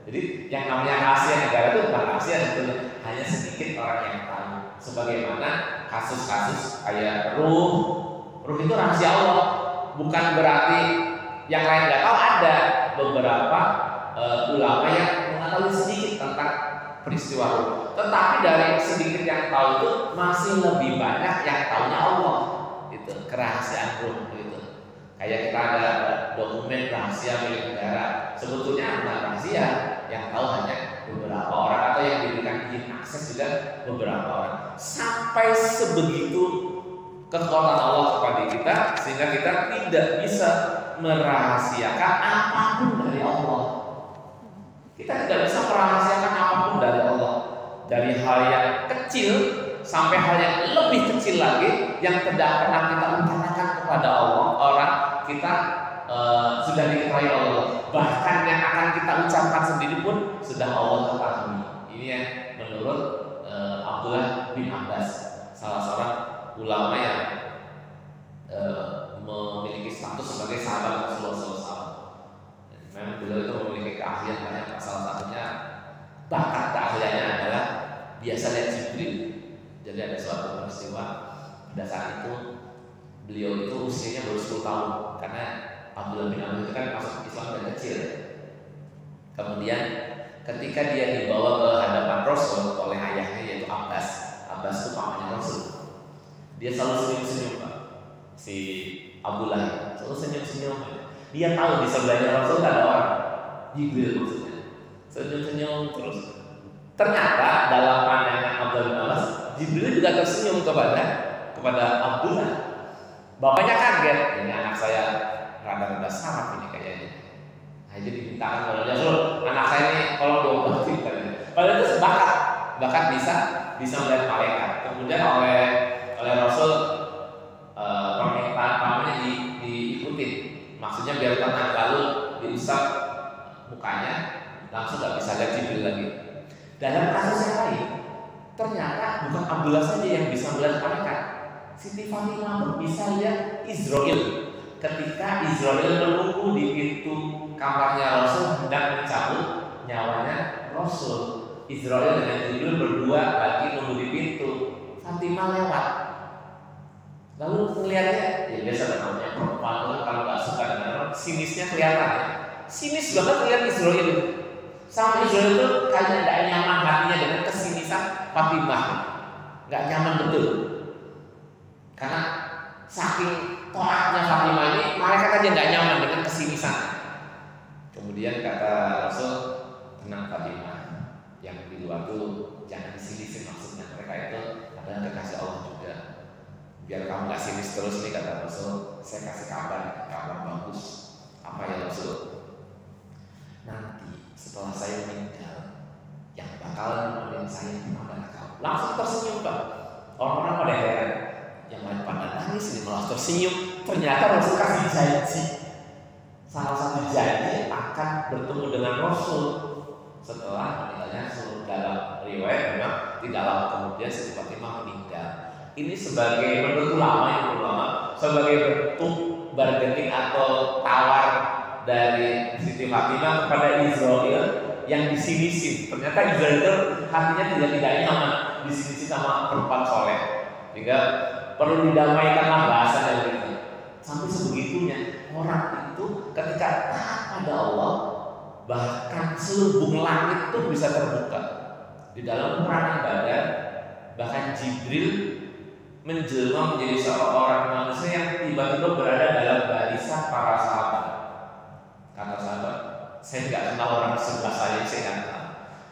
Jadi yang namanya rahasia negara itu bukan rahasia sebetulnya, hanya sedikit orang yang tahu. Sebagaimana kasus-kasus kayak ruh itu rahasia Allah. Bukan berarti yang lain nggak tahu. Ada beberapa ulama yang mengetahui sedikit tentang peristiwa ruh. Tetapi dari sedikit yang tahu itu masih lebih banyak yang tahunya Allah. Itu kerahasiaan ruh itu. Kayak kita ada dokumen rahasia milik negara, sebetulnya bukan rahasia, yang tahu hanya beberapa orang atau yang diberikan izin akses juga beberapa orang. Sampai sebegitu kekuatan Allah kepada kita sehingga kita tidak bisa merahasiakan apapun dari Allah. Kita tidak bisa merahasiakan apapun dari Allah, dari hal yang kecil sampai hal yang lebih kecil lagi yang tidak pernah kita utarakan kepada Allah. Orang kita sudah diketahui Allah, bahkan yang akan kita ucapkan sendiri pun sudah Allah ketahui. Ini yang menurut Abdullah bin Abbas, salah seorang ulama yang memiliki status sebagai sahabat Rasulullah SAW. Memang beliau itu memiliki keahlian banyak, salah satunya bakat keahlian Pada saat itu beliau itu usianya baru 10 tahun karena Abdullah bin Amr itu kan masuk Islam dari kecil. Kemudian ketika dia dibawa ke hadapan Rasul oleh ayahnya yaitu Abbas. Abbas itu pamannya Rasul. Dia selalu senyum-senyum Pak. Si Abdullah selalu senyum-senyum. Dia tahu di sebelahnya Rasul ada orang, Jibril maksudnya. Senyum-senyum terus. Ternyata dalam pandangan Abdullah bin Abbas, Jibril juga tersenyum kepada Abdullah. Bapaknya kaget, ini anak saya rada-rada sarap ini kayaknya. Nah, jadi dimintakan kepada Rasul, anak saya ini kalau diobati katanya. Padahal itu bakat bisa melihat malaikat. Kemudian oleh Rasul permintaan pamannya diikutin. Maksudnya biar tenang, lalu diusap mukanya, langsung gak bisa lihat Jibril lagi. Dalam kasus yang lain, ternyata bukan Abdullah saja yang bisa melihat malaikat. Siti Fatimah pun bisa lihat Israel. Ketika Israel menunggu di pintu kamarnya Rasul hendak mencabut nyawanya Rasul, Israel dengan Jibril berdua lagi nunggu di pintu. Fatimah lewat. Lalu melihatnya, ya biasa namanya perempuan kalau nggak suka dengan orang, sinisnya kelihatan. Sinis banget lihat Israel. Sama Israel itu kayaknya nggak nyaman hatinya dengan kesinisan Fatimah, nggak nyaman betul. Karena saking toraknya Fatimah ini, malaikat aja nggak nyaman dengan kesinisan. Kemudian kata Rasul, tenang Fatimah, yang di luar tuh jangan disinisin maksudnya. Mereka itu adalah kekasih Allah juga. Biar kamu nggak sinis terus nih kata Rasul, saya kasih kabar bagus. Apa ya Rasul? Nanti setelah saya meninggal, yang bakal menemani saya adalah kamu. Langsung tersenyum Pak. Orang-orang pada heran, yang lain pada nangis ini malah tersenyum. Ternyata Rasul kasih janji. Salah satu janji akan bertemu dengan Rasul setelah meninggalnya Rasul. Dalam riwayat memang tidak lama kemudian Siti Fatimah meninggal. Ini sebagai menurut ulama sebagai bentuk bargaining atau tawar dari Siti Fatimah kepada Israel yang disinisin. Ternyata Israel itu hatinya tidak nyaman disinisin sama perempuan soleh, sehingga perlu didamaikanlah bahasanya begitu. Sampai sebegitunya orang itu ketika taat pada Allah, bahkan selubung langit itu bisa terbuka. Di dalam peperangan Badar, bahkan Jibril menjelma menjadi seorang manusia yang tiba-tiba berada dalam barisan para sahabat. Kata sahabat, saya nggak kenal orang sebelah saya nggak kenal.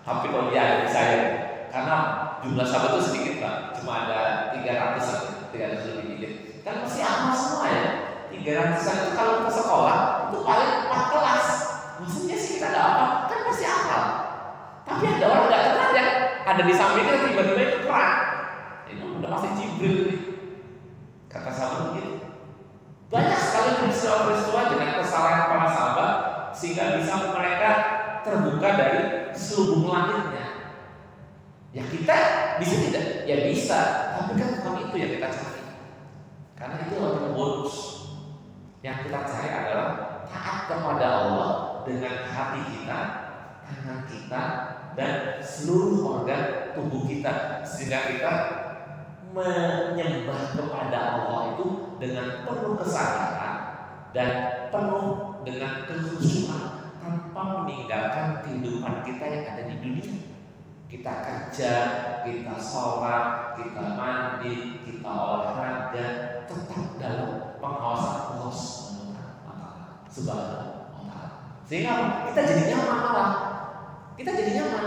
Tapi kalau dia ada di saya, karena jumlah sahabat itu sedikit Pak, cuma ada 300 lebih dikit. Kan masih amal semua ya. 300-an itu kalau ke sekolah itu paling 4 kelas. Maksudnya sih kita ada apa? Kan masih amal. Tapi ada orang nggak kenal yang ada di sampingnya tiba-tiba itu perang. Ini udah pasti Jibril nih. Kata sahabat begitu. Banyak sekali peristiwa-peristiwa dengan kesalahan para sahabat sehingga bisa mereka terbuka dari selubung langitnya. Ya kita bisa tidak? Ya bisa. Tapi kan bukan itu yang kita cari. Karena itu adalah bonus. Yang kita cari adalah taat kepada Allah dengan hati kita, tangan kita, dan seluruh organ tubuh kita, sehingga kita menyembah kepada Allah itu dengan penuh kesadaran dan penuh dengan kekhusyuan tanpa meninggalkan kehidupan kita yang ada di dunia. Kita kerja, kita sholat, kita mandi, kita olahraga, tetap dalam pengawasan Allah Subhanahu wa Ta'ala. Sehingga kita jadi nyaman malah. Kita jadi nyaman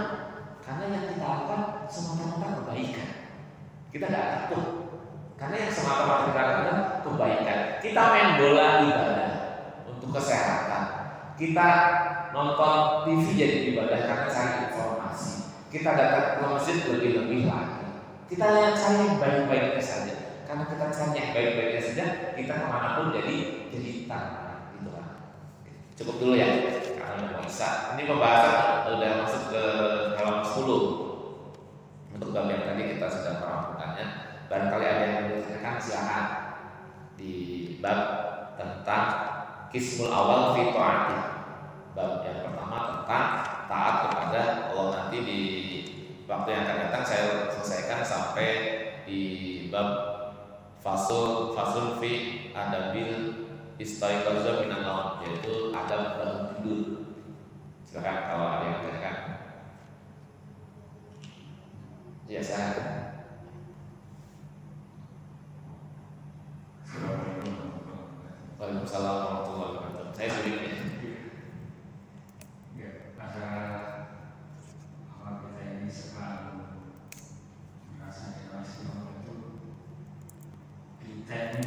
karena yang kita lakukan semata-mata kebaikan. Kita tidak takut karena yang semata-mata kita lakukan kebaikan. Kita main bola ibadah untuk kesehatan. Kita nonton TV jadi ibadah karena cari informasi. Kita datang ke masjid lebih-lebih lagi. Kita yang cari yang baik-baiknya saja. Karena kita cari yang baik-baiknya saja, kita kemanapun jadi tangan gitu kan. Cukup dulu ya. Karena bisa. Ini pembahasan udah masuk ke halaman 10. Untuk bab yang tadi kita sudah merampungkannya. Barangkali ada yang ditanyakan silakan di bab tentang Qismul Awal fi Ta'ati. Bab yang pertama tentang taat kepada Allah. Nanti di waktu yang akan datang saya selesaikan sampai di bab fasul fi adabil istaiqaza minan naum, yaitu adab bangun tidur. Silakan kalau ada yang tanyakan. Ya, saya. Waalaikumsalam warahmatullahi wabarakatuh. Saya sedikit. Ya, masalah kalau kita ini selalu merasa dewasa itu kita ini